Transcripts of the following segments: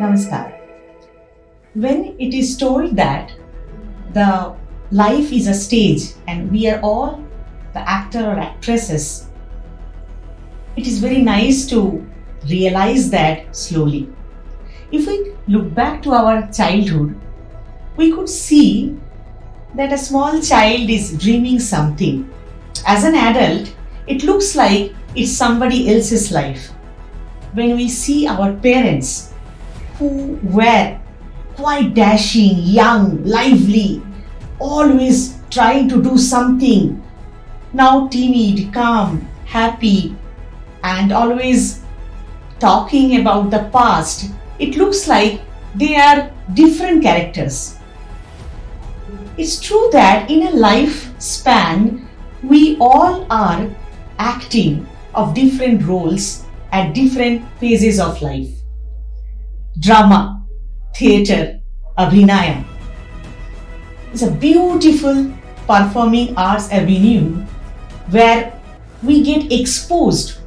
Namaskar. When it is told that the life is a stage and we are all the actor or actresses, it is very nice to realize that slowly. If we look back to our childhood, we could see that a small child is dreaming something. As an adult, it looks like it's somebody else's life. When we see our parents who were quite dashing, young, lively, always trying to do something, now timid, calm, happy, and always talking about the past, it looks like they are different characters. It's true that in a lifespan, we all are acting of different roles at different phases of life. Drama, theatre, abhinaya is a beautiful performing arts avenue where we get exposed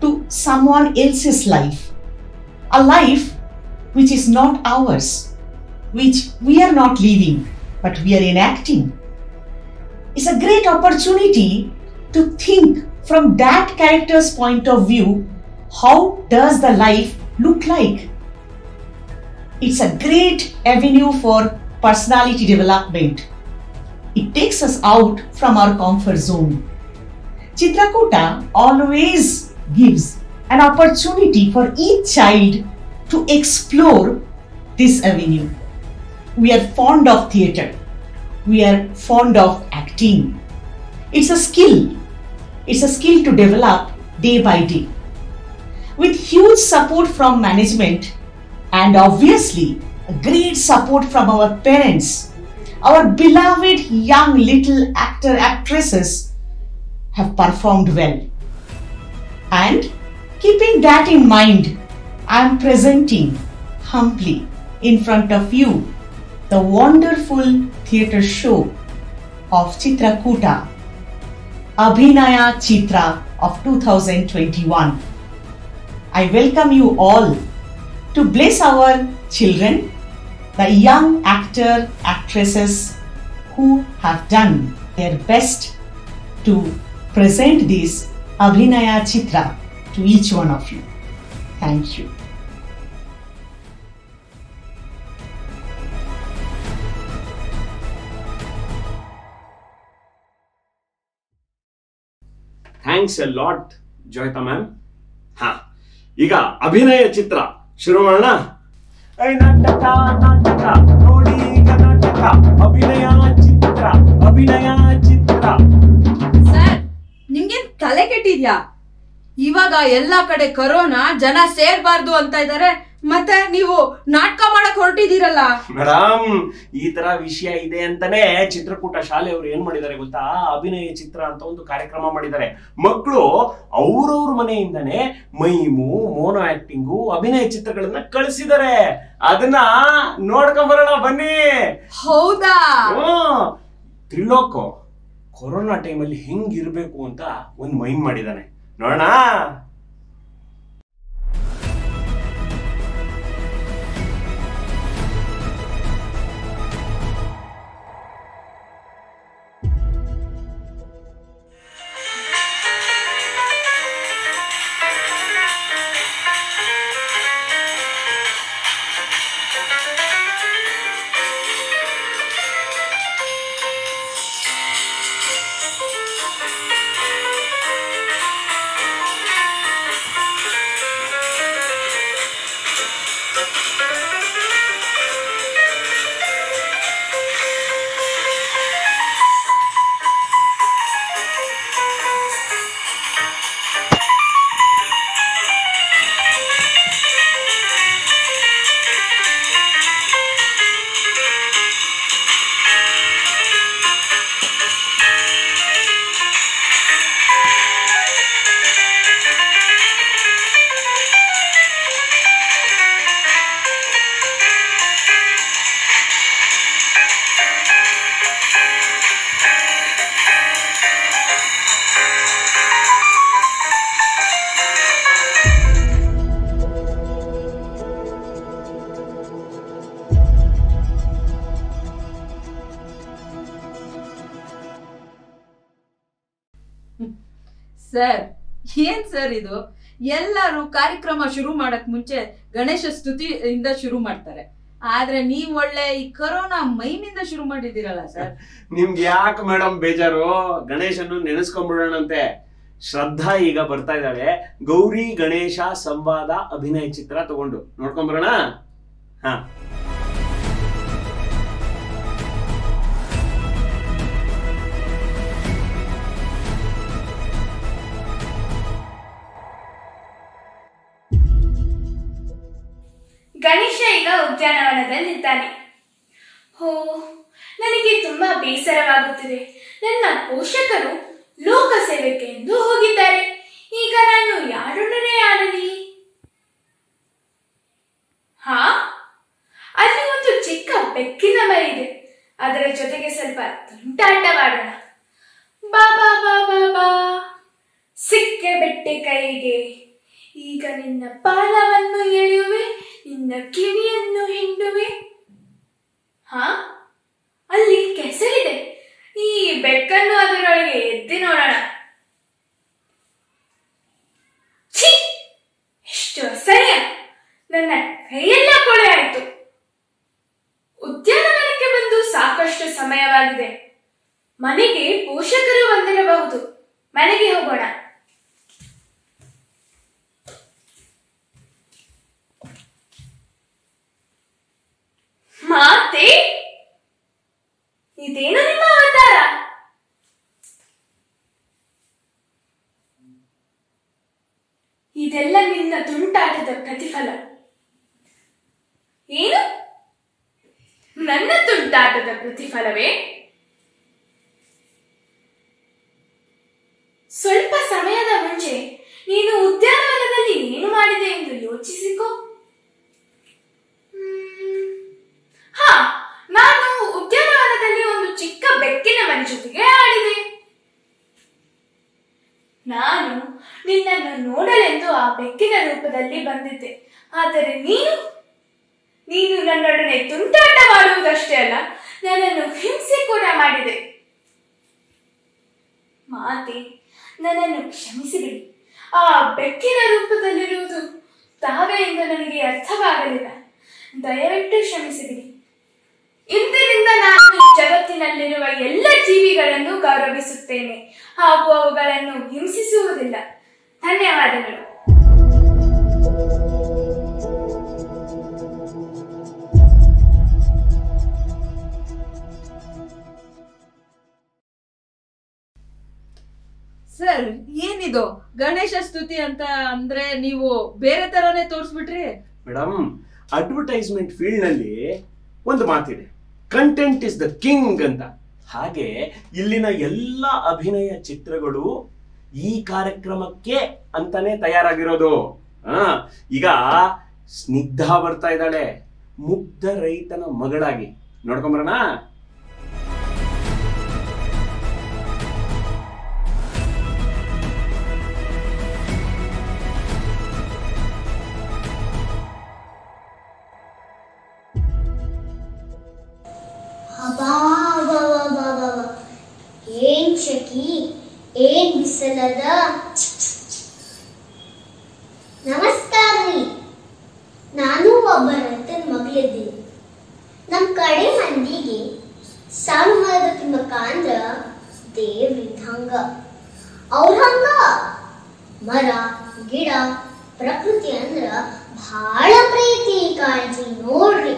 to someone else's life, a life which is not ours, which we are not living, but we are enacting. It's a great opportunity to think from that character's point of view, how does the life look like? It's a great avenue for personality development. It takes us out from our comfort zone. Chitrakuta always gives an opportunity for each child to explore this avenue. We are fond of theatre. We are fond of acting. It's a skill. It's a skill to develop day by day. With huge support from management and obviously a great support from our parents, our beloved young little actresses have performed well. And keeping that in mind, I am presenting humbly in front of you the wonderful theatre show of Chitrakuta, Abhinaya Chitra of 2021. I welcome you all to bless our children, the young actor, actresses who have done their best to present this Abhinaya Chitra to each one of you. Thank you. Thanks a lot ಜೋಯ್ತಾ ma'am. ಈಗ ಅಭಿನಯ ಚಿತ್ರ ಶುರು ಮಾಡೋಣ. ನಾಟಕ ನಾಟಕ ನೋಡಿ ಕರ್ನಾಟಕ ಅಭಿನಯ ಚಿತ್ರ ಅಭಿನಯ ಚಿತ್ರ. ಸರ್, ನಿಮ್ಗೇನ್ ತಲೆ ಕೆಟ್ಟಿದ್ಯಾ? ಇವಾಗ ಎಲ್ಲಾ ಕಡೆ ಕೊರೋನಾ, ಜನ ಸೇರ್ಬಾರ್ದು ಅಂತ ಇದಾರೆ, ಮತ್ತೆ ನೀವು ನಾಟಕ ಮಾಡಕ್ ಹೊರಟಿದ್ದೀರಲ್ಲ. ಮೇಡಮ್, ಈ ತರ ವಿಷಯ ಇದೆ ಅಂತಾನೆ ಚಿತ್ರಕೂಟ ಶಾಲೆಯವರು ಏನ್ ಮಾಡಿದ್ದಾರೆ ಗೊತ್ತಾ? ಅಭಿನಯ ಚಿತ್ರ ಅಂತ ಒಂದು ಕಾರ್ಯಕ್ರಮ ಮಾಡಿದ್ದಾರೆ. ಮಕ್ಕಳು ಅವ್ರವ್ರ ಮನೆಯಿಂದಾನೆ ಮೈಮು, ಮೋನೋ ಆಕ್ಟಿಂಗು, ಅಭಿನಯ ಚಿತ್ರಗಳನ್ನ ಕಳಿಸಿದ್ದಾರೆ. ಅದನ್ನ ನೋಡ್ಕೊಂಡ್ ಬರೋಣ ಬನ್ನಿ. ಹೌದಾ? ತ್ರಿಲೋಕ್ ಕೊರೋನಾ ಟೈಮಲ್ಲಿ ಹೆಂಗಿರ್ಬೇಕು ಅಂತ ಒಂದು ಮೈಮ್ ಮಾಡಿದಾನೆ, ನೋಡೋಣ. ಸರ್ ಏನ್ ಸರ್ ಇದು? ಎಲ್ಲರೂ ಕಾರ್ಯಕ್ರಮ ಶುರು ಮಾಡಕ್ ಮುಂಚೆ ಗಣೇಶ ಸ್ತುತಿಯಿಂದ ಶುರು ಮಾಡ್ತಾರೆ, ಆದ್ರೆ ನೀವ್ ಒಳ್ಳೆ ಈ ಕೊರೋನಾ ಮೈಮಿಂದ ಶುರು ಮಾಡಿದಿರಲ್ಲ ಸರ್. ನಿಮ್ಗೆ ಯಾಕೆ ಮೇಡಮ್ ಬೇಜಾರು? ಗಣೇಶನ್ನು ನೆನೆಸ್ಕೊಂಡ್ಬಿಡೋಣಂತೆ. ಶ್ರದ್ಧಾ ಈಗ ಬರ್ತಾ ಇದ್ದಾಳೆ, ಗೌರಿ ಗಣೇಶ ಸಂವಾದ ಅಭಿನಯ ಚಿತ್ರ ತಗೊಂಡು ನೋಡ್ಕೊಂಡ್ಬರೋಣ. ಹಾ, ಗಣೇಶ ಈಗ ಉದ್ಯಾನವನದಲ್ಲಿದ್ದಾನೆ. ಹೋ, ನನಗೆ ತುಂಬಾ ಬೇಸರವಾಗುತ್ತಿದೆ. ನನ್ನ ಪೋಷಕರು ಲೋಕ ಸೇವೆಗೆ ಎಂದು ಹೋಗಿದ್ದಾರೆ. ಈಗ ನಾನು ಯಾರೊಡನೆ ಆಡಲಿ? ಹಾ, ಅಲ್ಲಿ ಒಂದು ಚಿಕ್ಕ ಬೆಕ್ಕಿನ ಮರಿ ಇದೆ. ಅದರ ಜೊತೆಗೆ ಸ್ವಲ್ಪ ತುಂಟಾಟವಾಡೋಣ. ಬಾಬಾ ಬಾಬಾ ಬಾ, ಸಿಕ್ಕೆ ಬೆಟ್ಟೆ ಕೈಗೆ, ಈಗ ನಿನ್ನ ಪಾಲವನ್ನು ಎಳೆಯುವೆ, ನಿನ್ನ ಕಿವಿಯನ್ನು ಹಿಂಡುವೆ. ಹಾ, ಅಲ್ಲಿ ಕೆಸರಿದೆ. ಈ ಬೆಕ್ಕನ್ನು ಅದರೊಳಗೆ ಎತ್ತಿ ನೋಡೋಣ. ಛೀ, ಎಷ್ಟು ಅಸಹ್ಯ! ನನ್ನ ಕೈಯೆಲ್ಲ ಕೊಳೆ ಆಯ್ತು. ಉದ್ಯಾನವನಕ್ಕೆ ಬಂದು ಸಾಕಷ್ಟು ಸಮಯವಾಗಿದೆ. ಮನೆಗೆ ಪೋಷಕರು ಬಂದಿರಬಹುದು. ಮನೆಗೆ ಹೋಗೋಣ. ಮಾತೆ, ಇದೇನು ನಿಮ್ಮ ಅವತಾರ? ಇದೆಲ್ಲ ನಿನ್ನ ತುಂಟಾಟದ ಪ್ರತಿಫಲ. ಏನು? ನನ್ನ ತುಂಟಾಟದ ಪ್ರತಿಫಲವೇ? ಸ್ವಲ್ಪ ಸಮಯದ ಮುಂಚೆ ನೀನು ಉದ್ಯಾನವನದಲ್ಲಿ ಏನು ಮಾಡಿದೆ ಎಂದು ಯೋಚಿಸಿಕೋ. ಹಾ, ನಾನು ಉದ್ಯಾನವನದಲ್ಲಿ ಒಂದು ಚಿಕ್ಕ ಬೆಕ್ಕಿನ ಮರಿ ಜೊತೆಗೆ ಆಡಿದೆ. ನಾನು ನಿನ್ನನ್ನು ನೋಡಲೆಂದು ಆ ಬೆಕ್ಕಿನ ರೂಪದಲ್ಲಿ ಬಂದಿದ್ದೆ. ಆದರೆ ನೀನು ನನ್ನೊಡನೆ ತುಂಟಾಟ ಮಾಡುವುದಷ್ಟೇ ಅಲ್ಲ, ನನ್ನನ್ನು ಹಿಂಸೆ ಕೂಡ ಮಾಡಿದೆ. ಮಾತೆ, ನನ್ನನ್ನು ಕ್ಷಮಿಸಿಬಿಡಿ. ಆ ಬೆಕ್ಕಿನ ರೂಪದಲ್ಲಿರುವುದು ತಾವೇ ಎಂದು ನನಗೆ ಅರ್ಥವಾಗಲಿಲ್ಲ. ದಯವಿಟ್ಟು ಕ್ಷಮಿಸಿಬಿಡಿ. ಇಂದಿನಿಂದ ನಾನು ಈ ಜಗತ್ತಿನಲ್ಲಿರುವ ಎಲ್ಲ ಜೀವಿಗಳನ್ನು ಗೌರವಿಸುತ್ತೇನೆ ಹಾಗೂ ಅವುಗಳನ್ನು ಹಿಂಸಿಸುವುದಿಲ್ಲ. ಧನ್ಯವಾದಗಳು. ಸರ್ ಏನಿದು ಗಣೇಶ ಸ್ತುತಿ ಅಂತ ಅಂದ್ರೆ ನೀವು ಬೇರೆ ತರನೇ ತೋರಿಸ್ಬಿಟ್ರಿ. ಮೇಡಮ್, ಅಡ್ವರ್ಟೈಸ್ಮೆಂಟ್ ಫೀಲ್ಡ್ ನಲ್ಲಿ ಒಂದು ಮಾತಿದೆ, ಕಂಟೆಂಟ್ ಇಸ್ ದ ಕಿಂಗ್ ಅಂತ. ಹಾಗೆ ಇಲ್ಲಿನ ಎಲ್ಲ ಅಭಿನಯ ಚಿತ್ರಗಳು ಈ ಕಾರ್ಯಕ್ರಮಕ್ಕೆ ಅಂತಾನೆ ತಯಾರಾಗಿರೋದು. ಈಗ ಸ್ನಿಗ್ಧ ಬರ್ತಾ ಇದ್ದಾಳೆ, ಮುಗ್ಧ ರೈತನ ಮಗಳಾಗಿ. ನೋಡ್ಕೊಂಬರೋಣ. ಏನ್ ಶಕಿ, ಏನ್ ಬಿಸಲದ. ನಮಸ್ಕಾರ ರೀ, ನಾನು ಒಬ್ಬ ರೈತನ ಮಗಳಿದ್ದೀನಿ. ನಮ್ ಕಡೆ ಮಂದಿಗೆ ಸಾಮೂಹಿಕ ತಿಮ್ಮಕ್ಕ ಅಂದ್ರ ದೇವ್ರಿದ್ದಂಗ. ಅವ್ರ ಹಂಗ ಮರ ಗಿಡ ಪ್ರಕೃತಿ ಅಂದ್ರ ಬಹಳ ಪ್ರೀತಿ ಕಾಳಜಿ ನೋಡ್ರಿ.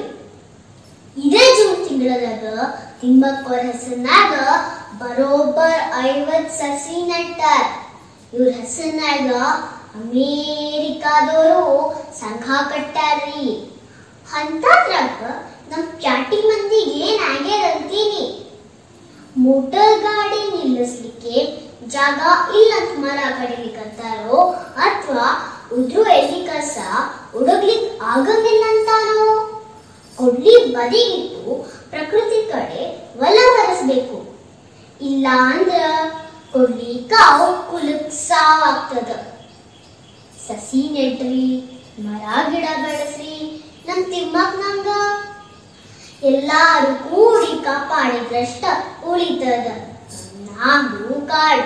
ಇದೇ ಜೂನ್ ತಿಂಗಳದಾಗ ತಿಮ್ಮಕ್ಕವ್ರ ಹೆಸರಿನಾಗ ಬರೋಬ್ಬರ್ 50 ಸಸಿ ನೆಟ್ಟಾರ. ಇವ್ರ ಹೆಸರಿನಾಗ ಅಮೇರಿಕಾದವರು ಸಂಘ ಕಟ್ಟಾರ್ರಿ. ಅಂತದ್ರಾಗ ನಮ್ ಪ್ಯಾಟಿ ಮಂದಿಗೆ ಏನಾಗ್ಯಾರ ಅಂತೀನಿ, ಮೋಟರ್ ಗಾಡಿ ನಿಲ್ಲಿಸ್ಲಿಕ್ಕೆ ಜಾಗ ಇಲ್ಲಂತ ಮರ ಕಡಿಲಿಕ್ಕಂತಾರೋ ಅಥವಾ ಉದ್ರು ಎಲ್ಲಿ ಕಸ ಉಡಗ್ಲಿಕ್ ಆಗಂಗಿಲ್ಲ ಅಂತಾನೋ. ಕೊಡ್ಲಿ ಬದಿಗಿಟ್ಟು ಪ್ರಕೃತಿ ಕಡೆ ಒಲ ಹರಿಸ್ಬೇಕು. ಇಲ್ಲ ಅಂದ್ರ ಕೊಡ್ಲಿ ಕಾವು ಕುಲಕ್ ಸಾವಾಗ್ತದ. ಸಸಿ ನೆಟ್ರಿ, ಮರ ಗಿಡ ಬೆಳೆಸ್ರಿ. ನಮ್ ತಿಮ್ಮಕ್ ನಂಗ ಎಲ್ಲಾರು ಕೂಡಿ ಕಾಪಾಡಿದ್ರಷ್ಟ ಉಳಿತದ. ನಾವು ಕಾಳ್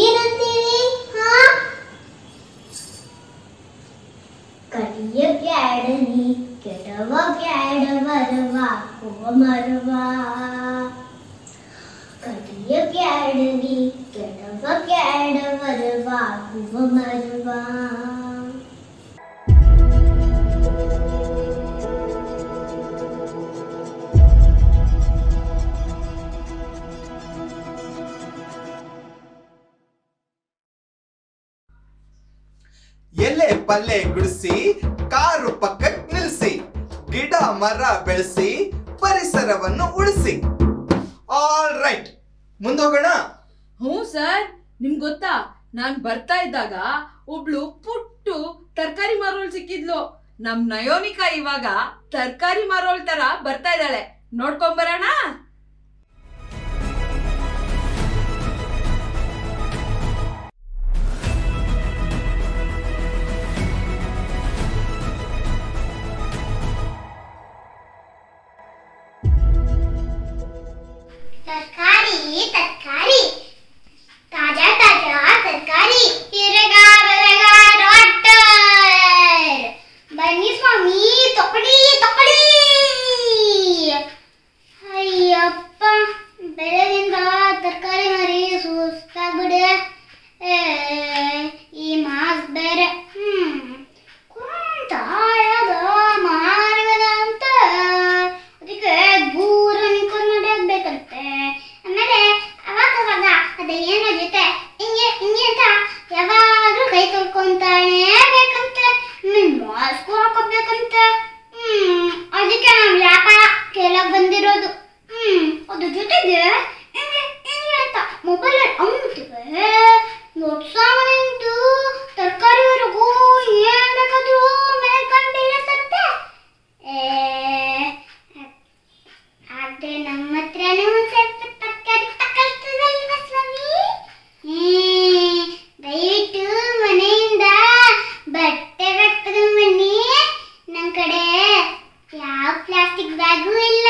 ಏನಂತೀವಿ? ಹಾ, ಕಡಿಯ ಬ್ಯಾಡನಿ ಕೆಡವ ಬ್ಯಾಡವರವ ಕೋಮರವ ಕಡಿಯ ಬ್ಯಾಡನಿ ಕೆಡವ ಬ್ಯಾಡವರವ ಕೋಮರವ ಎಲೆ ಪಲ್ಲೆ ಗುಡಿಸಿ ಕಾರು ಪಕ್ಕಕ್ಕೆ ನಿಲ್ಲಿಸಿ ಗಿಡ ಮರ ಬೆಳೆಸಿ ಪರಿಸರವನ್ನು ಉಳಿಸಿ. ಆಲ್ ರೈಟ್, ಮುಂದೋಗೋಣ. ಹ್ಞೂ ಸರ್, ನಿಮ್ಗೆ ಗೊತ್ತಾ, ನಾನ್ ಬರ್ತಾ ಇದ್ದಾಗ ಒಬ್ಳು ಪುಟ್ಟು ತರಕಾರಿ ಮಾರೋಳು ಸಿಕ್ಕಿದ್ಲು. ನಮ್ ನಯೋನಿಕಾ ಇವಾಗ ತರಕಾರಿ ಮಾರೋಳ್ ತರ ಬರ್ತಾ ಇದ್ದಾಳೆ. ನೋಡ್ಕೊಂಬರೋಣ. ತರಕಾರಿ ತರಕಾರಿ ತಾಜಾ ತಾಜಾ ತರಕಾರಿ ಬನ್ನಿ ಸ್ವಾಮಿ ತಕೊಳ್ಳಿ ತಕೊಳ್ಳಿ. ಅಯ್ಯಪ್ಪ, ಬೆಳಗಿಂದ ತರಕಾರಿ ಮಾರಿ ಸುಸ್ತಾಗ್ಬಿಡೆ. ಈ ಮಾಸ್ ಬೇರೆ ಕುಂತಾಳದ ಮಾರ್ಗದ ಅಂತ ಅದಕ್ಕೆ ದೂರ ನಿಂತ್ಕೊಂಡು ನಡೆಯಬೇಕಂತೆ. ಆಮೇಲೆ ಅವಾಗ ಅದೇ ಏನೋ ಜೊತೆ ಹಿಂಗೆ ಹಿಂಗೆ ಅಂತ ಯಾವಾಗಲೂ ಕೈ ತೊಳ್ಕೊಂತಾನೆ ಬೇಕಂತೆ. ಮಾಸ್ಕ್ ಹಾಕೋಬೇಕಂತೆ. ಅದಕ್ಕೆ ನಾವು ವ್ಯಾಪಾರ ಕೇಳಕ್ ಬಂದಿರೋದು. ಅದ್ರ ಜೊತೆಗೆ ಹಿಂಗೆ ಹಿಂಗೆ ಅಂತ ಮೊಬೈಲಲ್ಲಿ ಅಂತಿವೆ ಸಾಮಾನಿಂದು ತರಕಾರಿವರೆಗೂ ಏನ್ ಬೇಕಾದ್ರೂ ಮೇಲ್ಕೊಂಡಿರತ್ತೆ. ಆದ್ರೆ ನಮ್ಮ ಹತ್ರನೂ ಸ್ವಲ್ಪ ತರಕಾರಿ ತಗೊಳ್ತದಲ್ವ ಸ್ವಾಮಿ? ದಯವಿಟ್ಟು ಮನೆಯಿಂದ ಬಟ್ಟೆ ಕಟ್ಕೊಂಡು ಬನ್ನಿ. ನಮ್ಮ ಕಡೆ ಯಾವ ಪ್ಲಾಸ್ಟಿಕ್ ಬ್ಯಾಗು ಇಲ್ಲ.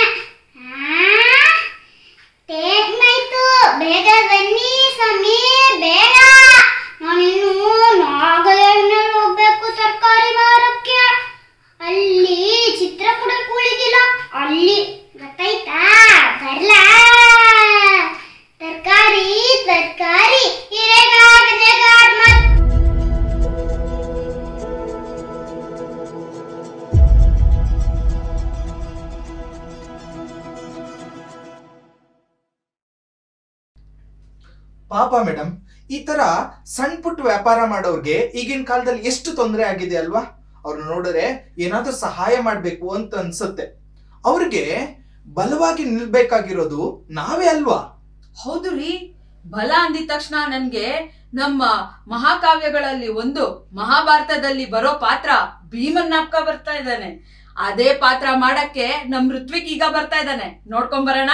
ಟೇಕ್ ಆಯ್ತು, ಬೇಗ ಬನ್ನಿ ಸ್ವಾಮಿ, ಬೇಗ. ನಾನಿನ್ನು ನಾಗದೇವ್ನ ಹೋಗ್ಬೇಕು ತರಕಾರಿ ಮಾರಕ್ಕೆ. ಅಲ್ಲಿ ಚಿತ್ರಕೂಟಕ್ಕೆ ಉಳಿದಿಲ್ಲ, ಅಲ್ಲಿ ಗೊತ್ತಾಯ್ತಾ? ಬರ್ಲಾ? ತರಕಾರಿ ತರಕಾರಿ ಪಾಪ ಮೇಡಮ್, ಈ ತರ ಸಣ್ಣ ಪುಟ್ಟ ವ್ಯಾಪಾರ ಮಾಡೋರ್ಗೆ ಈಗಿನ ಕಾಲದಲ್ಲಿ ಎಷ್ಟು ತೊಂದರೆ ಆಗಿದೆ ಅಲ್ವಾ? ಅವ್ರನ್ನ ನೋಡಿದ್ರೆ ಏನಾದ್ರೂ ಸಹಾಯ ಮಾಡ್ಬೇಕು ಅಂತ ಅನ್ಸುತ್ತೆ. ಅವ್ರಿಗೆ ಬಲವಾಗಿ ನಿಲ್ಬೇಕಾಗಿರೋದು ನಾವೇ ಅಲ್ವಾ? ಹೌದು ರೀ. ಬಲ ಅಂದಿದ ತಕ್ಷಣ ನನ್ಗೆ ನಮ್ಮ ಮಹಾಕಾವ್ಯಗಳಲ್ಲಿ ಒಂದು ಮಹಾಭಾರತದಲ್ಲಿ ಬರೋ ಪಾತ್ರ ಭೀಮನ್ ಜ್ಞಾಪಕ ಬರ್ತಾ ಇದ್ದಾನೆ. ಅದೇ ಪಾತ್ರ ಮಾಡಕ್ಕೆ ನಮ್ ಋತ್ವಿಕ್ ಈಗ ಬರ್ತಾ ಇದ್ದಾನೆ. ನೋಡ್ಕೊಂಬರೋಣ.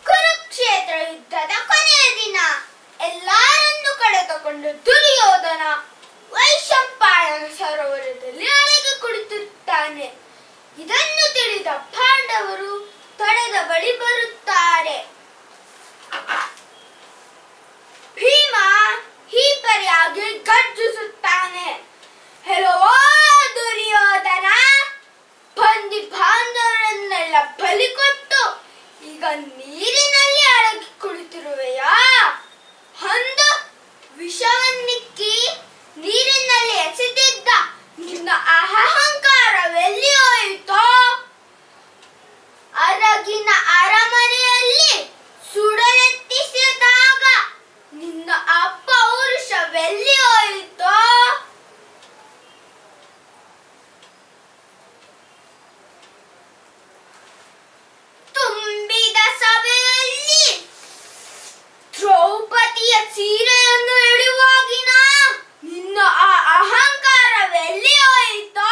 ಕುರುಕ್ಷೇತ್ರ ಯುದ್ಧದ ಕೊನೆಯ ದಿನ ಎಲ್ಲರನ್ನು ಕಳೆದುಕೊಂಡು ದುರ್ಯೋಧನ ವೈಶಂಪಾಯನ ಸರೋವರದಲ್ಲಿ ಅಲೆಗೆ ಕುಳಿತಿರುತ್ತಾನೆ. ಇದನ್ನು ತಿಳಿದ ಪಾಂಡವರು ತಡೆದ ಬಳಿ ಬರುತ್ತಾರೆ. ಭೀಮ ಹೀಪರಿಯಾಗಿ ಗರ್ಜಿಸುತ್ತಾನೆ. ಹೆಲೋ ದುರ್ಯೋಧನ, ಬಂದಿ ಬಾಂಧವರನ್ನೆಲ್ಲ ಬಲಿ ಕೊಟ್ಟು ಈಗ ನೀರಿನಲ್ಲಿ ಅಡಗಿ ಕುಳಿತಿರುವೆಯಾ? ಅಂದು ವಿಷವನ್ನಿಕ್ಕಿ ನೀರಿನಲ್ಲಿ ಎಸೆದಿದ್ದ ನಿನ್ನ ಅಹಂಕಾರವೆಲ್ಲಿ ಹೋಯಿತೋ? ಅರಗಿನ ಅರಮನೆಯಲ್ಲಿ ಸುಡಲೆತ್ತಿಸಿದಾಗ ನಿನ್ನ ಅಪೌರುಷವೆಲ್ಲಿ ಹೋಯಿತೋ? ತುಂಬಿದ ಸಭೆಯಲ್ಲಿ ದ್ರೌಪದಿಯ ಸೀರೆಯನ್ನು ಎಳೆಯುವಾಗಿನ ನಿನ್ನ ಆ ಅಹಂಕಾರವೆಲ್ಲಿ ಹೋಯಿತೋ?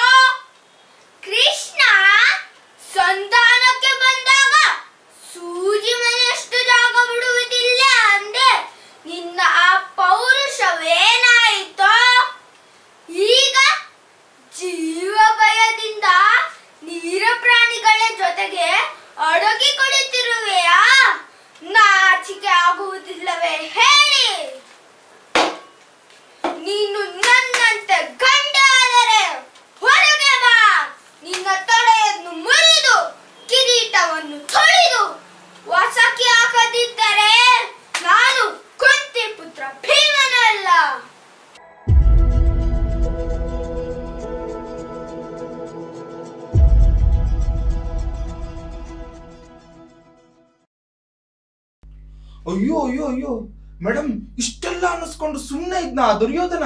ಅಯ್ಯೋ ಅಯ್ಯೋ ಅಯ್ಯೋ ಮೇಡಮ್, ಇಷ್ಟೆಲ್ಲ ಅನ್ನಿಸ್ಕೊಂಡು ಸುಮ್ನೆ ಇದ್ನ ದುರ್ಯೋಧನ?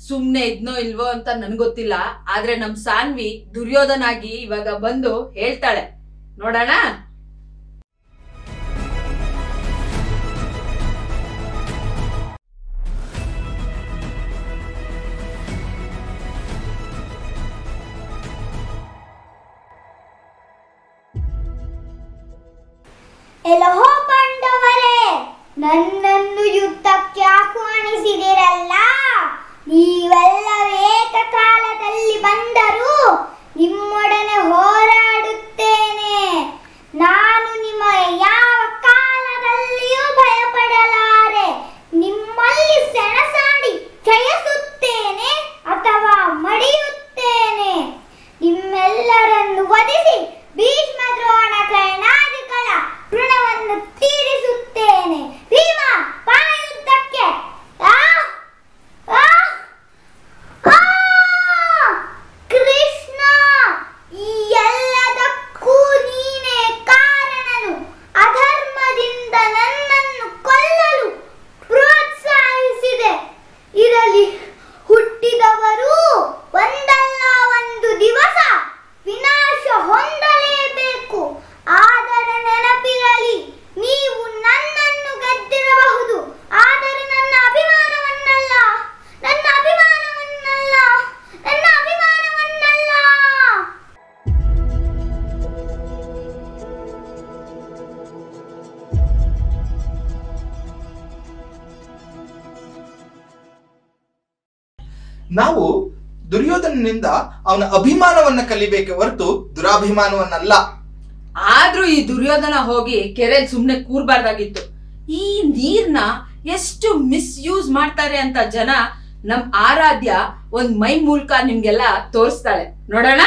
ಸುಮ್ನೆ ಇದ್ನೋ ಇಲ್ವೋ ಅಂತ ನನ್ಗೊತ್ತಿಲ್ಲ, ಆದ್ರೆ ನಮ್ ಸಾನ್ವಿ ದುರ್ಯೋಧನಾಗಿ ಇವಾಗ ಬಂದು ಹೇಳ್ತಾಳೆ, ನೋಡೋಣ. ಎಲಹೋ ಪಾಂಡವರೇ, ನನ್ನನ್ನು ಯುದ್ಧಕ್ಕೆ ಆಹ್ವಾನಿಸಿದಿರಲ್ಲ. ನೀವೆಲ್ಲರೂ ಏಕಕಾಲದಲ್ಲಿ ಬಂದರೂ ನಿಮ್ಮೊಡನೆ ಹೋರಾಡುತ್ತೇನೆ. ನಾನು ನಿಮಗೆ ಯಾವ ಕಾಲದಲ್ಲಿಯೂ ಭಯಪಡಲಾರೆ. ನಿಮ್ಮಲ್ಲಿ ಸೆಣಸಾಡಿ ಜಯಿಸುತ್ತೇನೆ ಅಥವಾ ಮಡಿಯುತ್ತೇನೆ. ನಿಮ್ಮೆಲ್ಲರನ್ನು ವಧಿಸಿ ಭೀಷ್ಮ ದ್ರೋಣ ಕರ್ಣಾದಿಗಳ ಋಣವನ್ನು ತೀರಿಸುತ್ತೇನೆ. ಭೀಮ, ಬಾ ಯುದ್ಧಕ್ಕೆ. ಕೃಷ್ಣ, ಈ ಎಲ್ಲದಕ್ಕೂ ನೀನೇ ಕಾರಣನು. ಅಧರ್ಮದಿಂದ ನನ್ನನ್ನು ಕೊಲ್ಲಲು ಪ್ರೋತ್ಸಾಹಿಸಿದೆ. ಇರಲಿ, ಹುಟ್ಟಿದವರು ಒಂದಲ್ಲ ಒಂದು ದಿವಸ ವಿನಾಶ ಹೊಂದಲೇಬೇಕು. ಆದರೆ ನೆನಪಿರಲಿ, ನೀವು ನನ್ನನ್ನು ಗೆದ್ದಿರಬಹುದು, ಆದರೆ ನನ್ನ ಅಭಿಮಾನವನ್ನಲ್ಲ, ನನ್ನ ಅಭಿಮಾನವನ್ನಲ್ಲ, ನನ್ನ ಅಭಿಮಾನವನ್ನಲ್ಲ. ನಾವು ದುರ್ಯೋಧನನಿಂದ ಅವನ ಅಭಿಮಾನವನ್ನ ಕಲಿಬೇಕೆ ಹೊರತು ದುರಾಭಿಮಾನವನ್ನಲ್ಲ. ಆದ್ರೂ ಈ ದುರ್ಯೋಧನ ಹೋಗಿ ಕೆರೆಯಲ್ಲಿ ಸುಮ್ನೆ ಕೂರ್ಬಾರ್ದಾಗಿತ್ತು. ಈ ನೀರ್ನ ಎಷ್ಟು ಮಿಸ್ಯೂಸ್ ಮಾಡ್ತಾರೆ ಅಂತ ಜನ ನಮ್ ಆರಾಧ್ಯ ಒಂದ್ ಮೈ ಮೂಲಕ ನಿಮ್ಗೆಲ್ಲ ತೋರಿಸ್ತಾಳೆ, ನೋಡೋಣ.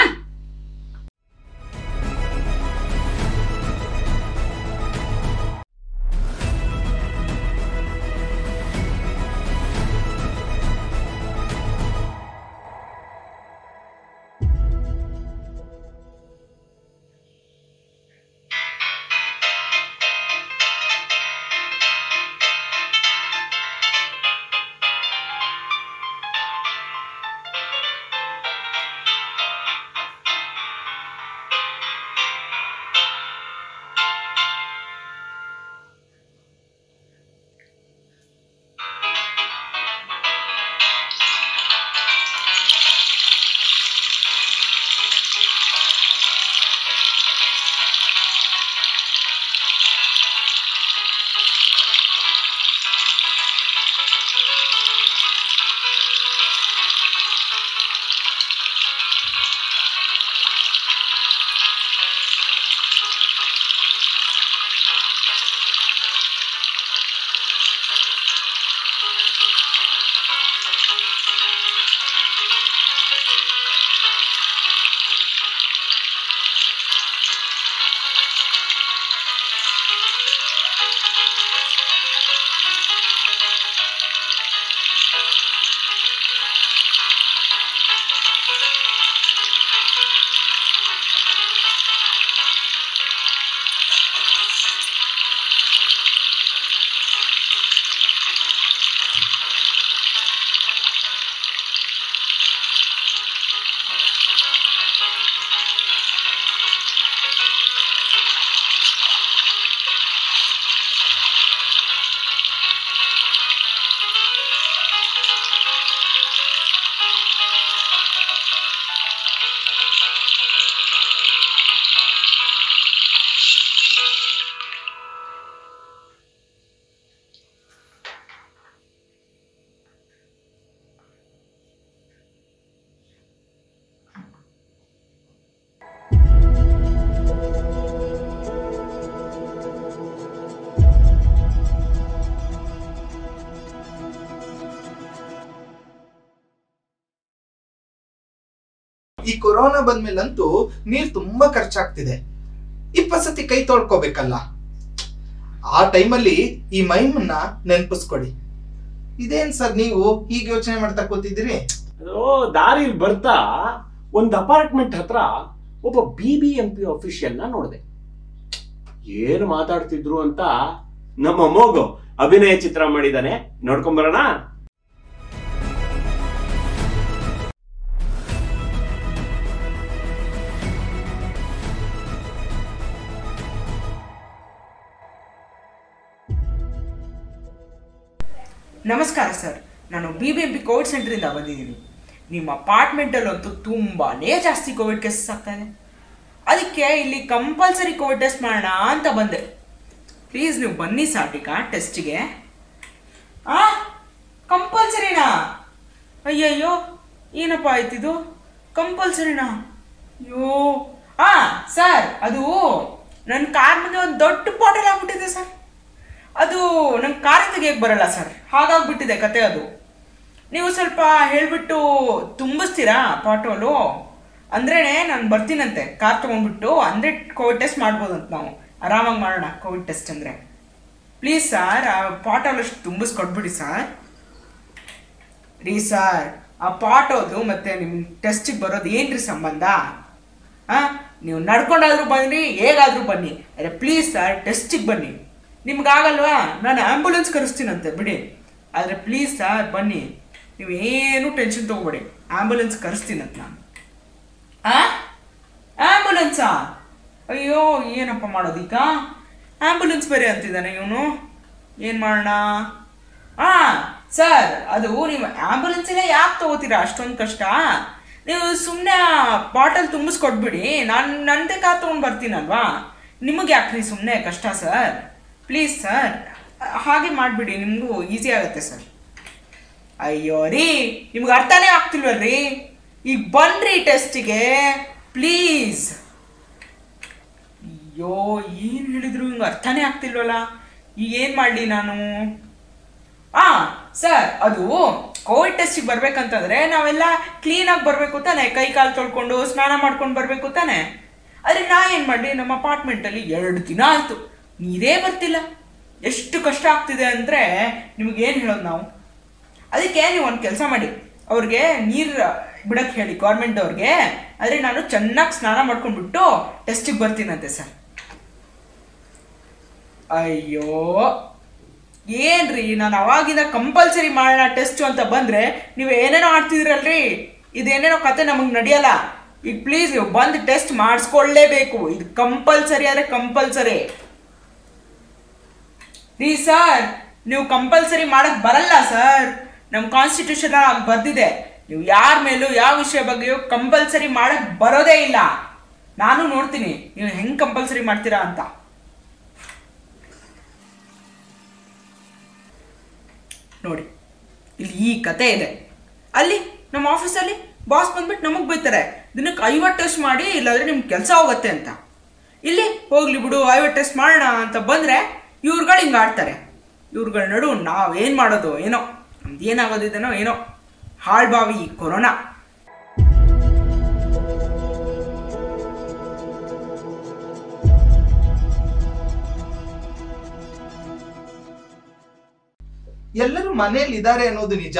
ಈ ಕೊರೋನಾ ಬಂದ್ಮೇಲಂತೂ ನೀರ್ ತುಂಬಾ ಖರ್ಚಾಗ್ತಿದೆ. 20 ಸತಿ ಕೈ ತೊಳ್ಕೊಬೇಕಲ್ಲ. ಆ ಟೈಮಲ್ಲಿ ಈ ಮೈಮನ್ನ ನೆನಪಿಸ್ಕೊಡಿ. ಇದೇನ್ ಸರ್ ನೀವು ಹೀಗೆ ಯೋಚನೆ ಮಾಡ್ತಾ ಕೂತಿದ್ದೀರಿ? ದಾರಿಲಿ ಬರ್ತಾ ಒಂದು ಅಪಾರ್ಟ್ಮೆಂಟ್ ಹತ್ರ ಒಬ್ಬ BBMP ಆಫೀಷಿಯಲ್ ನ ನೋಡಿದೆ. ಏನು ಮಾತಾಡ್ತಿದ್ರು ಅಂತ ನಮ್ಮ ಮೋಗು ಅಭಿನಯ ಚಿತ್ರ ಮಾಡಿದ್ದಾನೆ, ನೋಡ್ಕೊಂಬರೋಣ. ನಮಸ್ಕಾರ ಸರ್, ನಾನು BBMP ಕೋವಿಡ್ ಸೆಂಟರಿಂದ ಬಂದಿದ್ದೀನಿ. ನಿಮ್ಮ ಅಪಾರ್ಟ್ಮೆಂಟಲ್ಲಂತೂ ತುಂಬಾ ಜಾಸ್ತಿ ಕೋವಿಡ್ ಕೇಸಸ್ ಆಗ್ತಾ ಇದೆ. ಅದಕ್ಕೆ ಇಲ್ಲಿ ಕಂಪಲ್ಸರಿ ಕೋವಿಡ್ ಟೆಸ್ಟ್ ಮಾಡೋಣ ಅಂತ ಬಂದೆ. ಪ್ಲೀಸ್ ನೀವು ಬನ್ನಿ ಸಾಟಿಕಾ ಟೆಸ್ಟಿಗೆ. ಕಂಪಲ್ಸರಿನಾ? ಅಯ್ಯಯ್ಯೋ, ಏನಪ್ಪ ಆಯ್ತಿದು ಕಂಪಲ್ಸರಿನಾ? ಅಯ್ಯೋ ಸರ್, ಅದು ನನ್ನ ಕಾರ್ ಮುಂದೆ ಒಂದು ದೊಡ್ಡ ಬಾಟಲ್ ಆಗ್ಬಿಟ್ಟಿದೆ ಸರ್. ಅದು ನಂಗೆ ಕಾರಿಂದ ತೆಗಿಯಕ್ಕೆ ಬರಲ್ಲ ಸರ್, ಹಾಗಾಗ್ಬಿಟ್ಟಿದೆ ಕತೆ. ಅದು ನೀವು ಸ್ವಲ್ಪ ಹೇಳಿಬಿಟ್ಟು ತುಂಬಿಸ್ತೀರಾ ಪಾಟೋಲು? ಅಂದ್ರೇ ನಾನು ಬರ್ತೀನಂತೆ ಕಾರ್ ತೊಗೊಂಡ್ಬಿಟ್ಟು, ಅಂದರೆ ಕೋವಿಡ್ ಟೆಸ್ಟ್ ಮಾಡ್ಬೋದಂತ. ನಾವು ಆರಾಮಾಗಿ ಮಾಡೋಣ ಕೋವಿಡ್ ಟೆಸ್ಟ್ ಅಂದರೆ. ಪ್ಲೀಸ್ ಸರ್, ಆ ಪಾಟೋಲು ಅಷ್ಟು ತುಂಬಿಸ್ಕೊಟ್ಬಿಡಿ ಸರ್. ರೀ ಸರ್, ಆ ಪಾಟೋದು ಮತ್ತು ನಿಮ್ಮ ಟೆಸ್ಟಿಗೆ ಬರೋದು ಏನ್ರಿ ಸಂಬಂಧ? ನೀವು ನಡ್ಕೊಂಡಾದ್ರೂ ಬನ್ನಿ, ಹೇಗಾದರೂ ಬನ್ನಿ, ಅರೆ ಪ್ಲೀಸ್ ಸರ್ ಟೆಸ್ಟಿಗೆ ಬನ್ನಿ. ನಿಮ್ಗಾಗಲ್ವಾ? ನಾನು ಆ್ಯಂಬುಲೆನ್ಸ್ ಕರೆಸ್ತೀನಂತೆ ಬಿಡಿ, ಆದರೆ ಪ್ಲೀಸ್ ಸರ್ ಬನ್ನಿ. ನೀವು ಏನು ಟೆನ್ಷನ್ ತೊಗೋಬೇಡಿ, ಆ್ಯಂಬುಲೆನ್ಸ್ ಕರೆಸ್ತೀನಂತ ನಾನು. ಆ್ಯಂಬುಲೆನ್ಸಾ? ಅಯ್ಯೋ, ಏನಪ್ಪ ಮಾಡೋದೀಗ? ಆ್ಯಂಬುಲೆನ್ಸ್ ಬೇರೆ ಅಂತಿದ್ದಾನೆ ಇವನು, ಏನು ಮಾಡೋಣ? ಸರ್, ಅದು ನೀವು ಆ್ಯಂಬುಲೆನ್ಸಲ್ಲೇ ಯಾಕೆ ತೊಗೋತೀರಾ ಅಷ್ಟೊಂದು ಕಷ್ಟ? ನೀವು ಸುಮ್ಮನೆ ಬಾಟಲ್ ತುಂಬಿಸ್ಕೊಟ್ಬಿಡಿ, ನಾನು ನನ್ನದೇ ಕಾರ್ ತೊಗೊಂಡು ಬರ್ತೀನಲ್ವಾ. ನಿಮಗೆ ಯಾಕ್ರಿ ಸುಮ್ಮನೆ ಕಷ್ಟ ಸರ್? ಪ್ಲೀಸ್ ಸರ್, ಹಾಗೆ ಮಾಡಿಬಿಡಿ, ನಿಮಗೂ ಈಸಿ ಆಗುತ್ತೆ ಸರ್. ಅಯ್ಯೋ ರೀ, ನಿಮ್ಗೆ ಅರ್ಥನೇ ಆಗ್ತಿಲ್ವಲ್ರಿ? ಈಗ ಬನ್ನಿರಿ ಟೆಸ್ಟಿಗೆ ಪ್ಲೀಸ್. ಅಯ್ಯೋ, ಏನು ಹೇಳಿದ್ರು ಹಿಂಗೆ ಅರ್ಥನೇ ಆಗ್ತಿಲ್ವಲ್ಲ, ಈಗ ಏನು ಮಾಡಲಿ ನಾನು? ಸರ್, ಅದು ಕೋವಿಡ್ ಟೆಸ್ಟಿಗೆ ಬರ್ಬೇಕಂತಂದರೆ ನಾವೆಲ್ಲ ಕ್ಲೀನಾಗಿ ಬರಬೇಕು ತಾನೆ, ಕೈ ಕಾಲು ತೊಳ್ಕೊಂಡು ಸ್ನಾನ ಮಾಡ್ಕೊಂಡು ಬರಬೇಕು ತಾನೆ. ಆದರೆ ನಾ ಏನು ಮಾಡಲಿ, ನಮ್ಮ ಅಪಾರ್ಟ್ಮೆಂಟಲ್ಲಿ 2 ದಿನ ಆಯಿತು ನೀರೇ ಬರ್ತಿಲ್ಲ. ಎಷ್ಟು ಕಷ್ಟ ಆಗ್ತಿದೆ ಅಂದರೆ ನಿಮಗೇನು ಹೇಳೋದು ನಾವು? ಅದಕ್ಕೆ ನೀವು ಒಂದು ಕೆಲಸ ಮಾಡಿ, ಅವ್ರಿಗೆ ನೀರು ಬಿಡಕ್ಕೆ ಹೇಳಿ ಗೌರ್ಮೆಂಟ್ ಅವ್ರಿಗೆ. ಆದರೆ ನಾನು ಚೆನ್ನಾಗಿ ಸ್ನಾನ ಮಾಡ್ಕೊಂಡ್ಬಿಟ್ಟು ಟೆಸ್ಟಿಗೆ ಬರ್ತೀನಂತೆ ಸರ್. ಅಯ್ಯೋ, ಏನ್ರಿ, ನಾನು ಅವಾಗಿಂದ ಕಂಪಲ್ಸರಿ ಮಾಡೋಣ ಟೆಸ್ಟು ಅಂತ ಬಂದರೆ ನೀವು ಏನೇನೋ ಆಡ್ತಿದ್ರಲ್ರಿ. ಇದೇನೇನೋ ಕತೆ ನಮಗೆ ನಡೆಯಲ್ಲ. ಈಗ ಪ್ಲೀಸ್ ನೀವು ಬಂದು ಟೆಸ್ಟ್ ಮಾಡಿಸ್ಕೊಳ್ಳೇಬೇಕು, ಇದು ಕಂಪಲ್ಸರಿ ಆದರೆ ಕಂಪಲ್ಸರಿ. ರೀ ಸರ್, ನೀವು ಕಂಪಲ್ಸರಿ ಮಾಡಕ್ಕೆ ಬರಲ್ಲ ಸರ್, ನಮ್ಮ ಕಾನ್ಸ್ಟಿಟ್ಯೂಷನ್ ಆಗಿ ಬರ್ದಿದೆ, ನೀವು ಯಾರ ಮೇಲೂ ಯಾವ ವಿಷಯ ಬಗ್ಗೆಯೂ ಕಂಪಲ್ಸರಿ ಮಾಡಕ್ಕೆ ಬರೋದೇ ಇಲ್ಲ. ನಾನು ನೋಡ್ತೀನಿ ನೀವು ಹೆಂಗೆ ಕಂಪಲ್ಸರಿ ಮಾಡ್ತೀರಾ ಅಂತ. ನೋಡಿ, ಇಲ್ಲಿ ಈ ಕತೆ ಇದೆ. ಅಲ್ಲಿ ನಮ್ಮ ಆಫೀಸಲ್ಲಿ ಬಾಸ್ ಬಂದ್ಬಿಟ್ಟು ನಮಗೆ ಬೈತಾರೆ, ದಿನಕ್ಕೆ 50 ಟೆಸ್ಟ್ ಮಾಡಿ, ಇಲ್ಲಾಂದರೆ ನಿಮ್ಗೆ ಕೆಲಸ ಹೋಗುತ್ತೆ ಅಂತ. ಇಲ್ಲಿ ಹೋಗ್ಲಿ ಬಿಡು 50 ಟೆಸ್ಟ್ ಮಾಡೋಣ ಅಂತ ಬಂದರೆ ಇವ್ರುಗಳು ಹಿಂಗೆ ಆಡ್ತಾರೆ. ಇವ್ರುಗಳ ನಡು ನಾವೇನು ಮಾಡೋದು ಏನೋ, ನಮ್ದು ಏನಾಗೋದಿದ್ದೇನೋ ಏನೋ. ಹಾಳ್ಬಾವಿ ಈ ಕೊರೋನಾ. ಎಲ್ಲರೂ ಮನೇಲಿ ಇದ್ದಾರೆ ಅನ್ನೋದು ನಿಜ.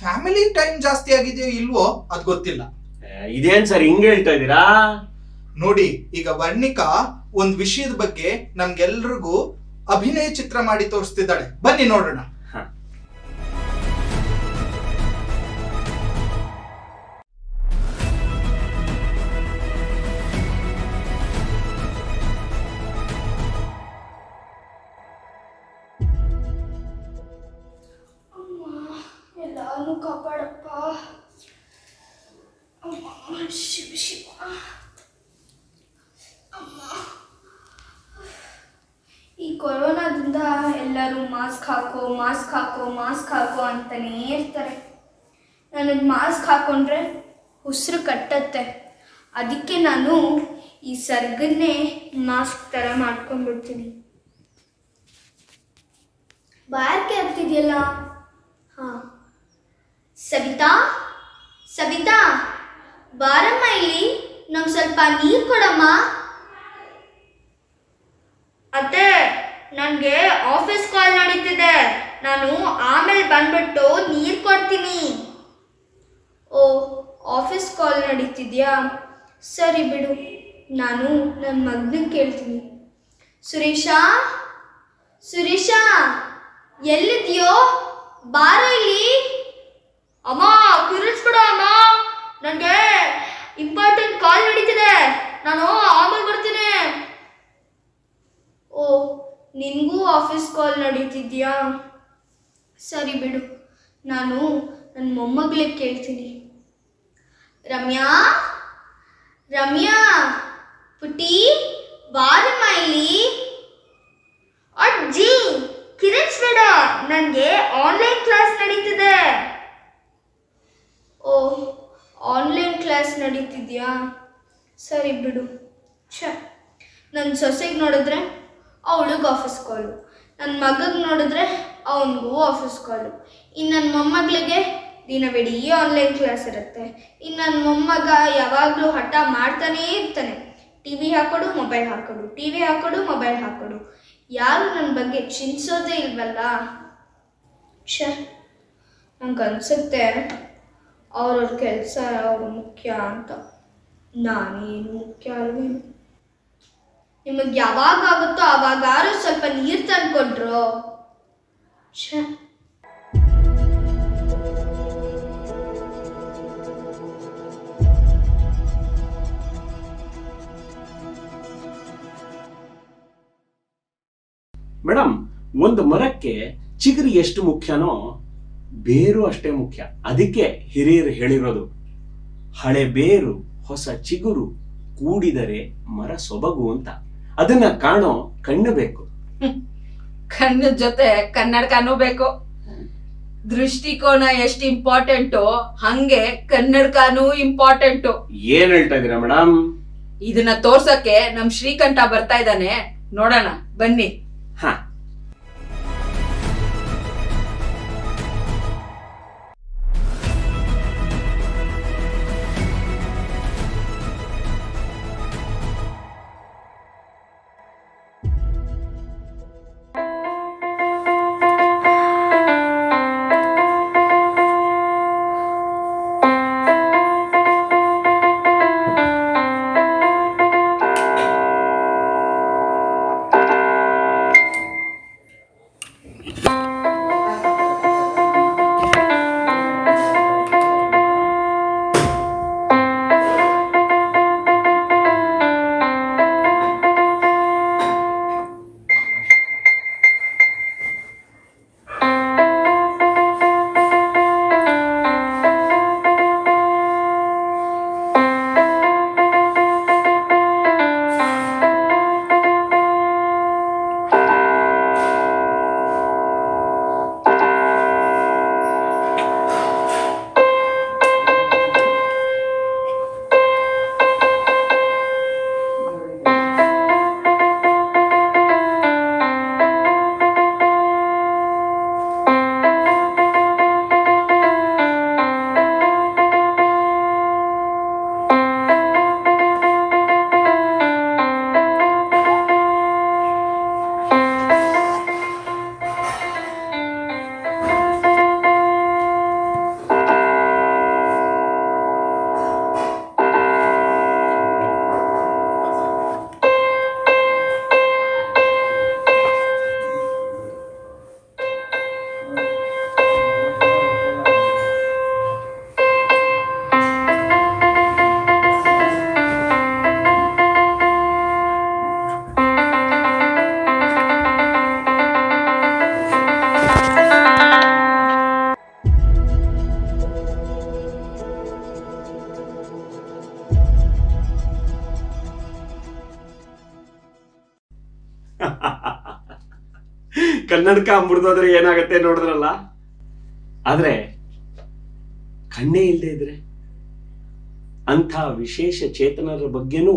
ಫ್ಯಾಮಿಲಿ ಟೈಮ್ ಜಾಸ್ತಿ ಆಗಿದೆಯೋ ಇಲ್ವೋ ಅದು ಗೊತ್ತಿಲ್ಲ. ಇದೇನ್ ಸರ್ ಹಿಂಗೆ ಹೇಳ್ತಾ ಇದ್ದೀರಾ? ನೋಡಿ, ಈಗ ವರ್ಣಿಕಾ ಒಂದ್ ವಿಷಯದ ಬಗ್ಗೆ ನಮ್ಗೆಲ್ರಿಗೂ ಅಭಿನಯ ಚಿತ್ರ ಮಾಡಿ ತೋರಿಸ್ತಿದ್ದಾಳೆ, ಬನ್ನಿ ನೋಡೋಣ. ಎಲ್ಲಾನು ಕಾಪಾಡಪ್ಪ. ಶಿವ ಶಿವ. ಈ ಕೊರೋನಾದಿಂದ ಎಲ್ಲರೂ ಮಾಸ್ಕ್ ಹಾಕೋ ಮಾಸ್ಕ್ ಹಾಕೋ ಮಾಸ್ಕ್ ಹಾಕೋ ಅಂತಾನೇ ಇರ್ತಾರೆ. ನನಗೆ ಮಾಸ್ಕ್ ಹಾಕೊಂಡ್ರೆ ಉಸಿರು ಕಟ್ಟತ್ತೆ. ಅದಕ್ಕೆ ನಾನು ಈ ಸರ್ಗನ್ನೇ ಮಾಸ್ಕ್ ಥರ ಮಾಡ್ಕೊಂಡ್ಬಿಡ್ತೀನಿ. ಬಾಯಾರಿಕೆ ಆಗ್ತಿದೆಯಲ್ಲ. ಹಾಂ, ಸವಿತಾ ಸವಿತಾ ಬಾರಮ್ಮ, ಇಲ್ಲಿ ನಮ್ಗೆ ಸ್ವಲ್ಪ ನೀರು ಕೊಡಮ್ಮ. ಅತ್ತೆ, ನನಗೆ ಆಫೀಸ್ ಕಾಲ್ ನಡೀತಿದೆ, ನಾನು ಆಮೇಲೆ ಬಂದ್ಬಿಟ್ಟು ನೀರು ಕೊಡ್ತೀನಿ. ಓ, ಆಫೀಸ್ ಕಾಲ್ ನಡೀತಿದ್ಯಾ? ಸರಿ ಬಿಡು, ನಾನು ನನ್ನ ಮಗನಿಗೆ ಕೇಳ್ತೀನಿ. ಸುರೇಶ ಸುರೇಶ, ಎಲ್ಲಿದ್ಯೋ? ಬಾರೋ ಇಲ್ಲಿ. ಅಮ್ಮ ಕಿರಿಸ್ಬಿಡ ಅಮ್ಮ, ನನಗೆ ಇಂಪಾರ್ಟೆಂಟ್ ಕಾಲ್ ನಡೀತಿದೆ, ನಾನು ಆಮೇಲೆ ಬರ್ತೀನಿ. ಓ, ನಿನಗೂ ಆಫೀಸ್ ಕಾಲ್ ನಡೀತಿದ್ಯಾ? ಸರಿ ಬಿಡು, ನಾನು ನನ್ನ ಮೊಮ್ಮಗಳಿಗೆ ಕೇಳ್ತೀನಿ. ರಮ್ಯಾ, ರಮ್ಯಾ ಪುಟಿ, ಬಾರಮ್ಮ ಇಲ್ಲಿ. ಅಜ್ಜಿ ಕಿರಿಸ್ಬೇಡ, ನನಗೆ ಆನ್ಲೈನ್ ಕ್ಲಾಸ್ ನಡೀತಿದೆ. ಓ, ಆನ್ಲೈನ್ ಕ್ಲಾಸ್ ನಡೀತಿದ್ಯಾ? ಸರಿ ಬಿಡು. ನನ್ನ ಸೊಸೆಗೆ ನೋಡಿದ್ರೆ ಅವಳಿಗೆ ಆಫೀಸ್ ಕಾಲು, ನನ್ನ ಮಗಗೆ ನೋಡಿದ್ರೆ ಅವನಿಗೂ ಆಫೀಸ್ ಕಾಲು, ಇನ್ನು ನನ್ನ ಮೊಮ್ಮಗಳಿಗೆ ದಿನವಿಡೀ ಆನ್ಲೈನ್ ಕ್ಲಾಸ್ ಇರುತ್ತೆ. ಇನ್ನು ನನ್ನ ಮೊಮ್ಮಗ ಯಾವಾಗಲೂ ಹಠ ಮಾಡ್ತಾನೇ ಇರ್ತಾನೆ, ಟಿ ವಿ ಹಾಕೋಡು ಮೊಬೈಲ್ ಹಾಕೋಡು, ಟಿ ವಿ ಹಾಕೋಡು ಮೊಬೈಲ್ ಹಾಕೋಡು. ಯಾರು ನನ್ನ ಬಗ್ಗೆ ಚಿಂತಿಸೋದೇ ಇಲ್ವಲ್ಲ. ನಂಗೆ ಅನಿಸುತ್ತೆ ಅವ್ರವ್ರ ಕೆಲಸ ಅವ್ರು ಮುಖ್ಯ ಅಂತ. ನಾನೇನು ಮುಖ್ಯ ಅಲ್ವೇನು? ನಿಮಗೆ ಯಾವಾಗ ಆಗುತ್ತೋ ಆವಾಗಾರು ಸ್ವಲ್ಪ ನೀರು ತಂದ್ಕೊಟ್ರು. ಮೇಡಮ್, ಒಂದು ಮರಕ್ಕೆ ಚಿಗುರು ಎಷ್ಟು ಮುಖ್ಯನೋ ಬೇರು ಅಷ್ಟೇ ಮುಖ್ಯ. ಅದಕ್ಕೆ ಹಿರಿಯರು ಹೇಳಿರೋದು, ಹಳೆ ಬೇರು ಹೊಸ ಚಿಗುರು ಕೂಡಿದರೆ ಮರ ಸೊಬಗು ಅಂತ. ಅದನ್ನ ಕಾಣೋ ಕಣ್ಣು ಬೇಕು. ಕಣ್ಣು ಜೊತೆ ಕನ್ನಡಕನೂ ಬೇಕು. ದೃಷ್ಟಿಕೋನ ಎಷ್ಟು ಇಂಪಾರ್ಟೆಂಟು ಹಂಗೆ ಕನ್ನಡಕನೂ ಇಂಪಾರ್ಟೆಂಟು. ಏನ್ ಹೇಳ್ತಾ ಇದೀರಾ ಮೇಡಮ್? ಇದನ್ನ ತೋರ್ಸಕ್ಕೆ ನಮ್ ಶ್ರೀಕಂಠ ಬರ್ತಾ ಇದ್ದಾನೆ, ನೋಡೋಣ ಬನ್ನಿ. ಹ, ಕನ್ನಡಕ ಮುರಿದೋದ್ರೆ ಏನಾಗತ್ತೆ ನೋಡಿದ್ರಲ್ಲ. ಆದ್ರೆ ಕಣ್ಣೇ ಇಲ್ಲದೆ ಇದ್ರೆ ಅಂಥ ವಿಶೇಷ ಚೇತನರ ಬಗ್ಗೆನೂ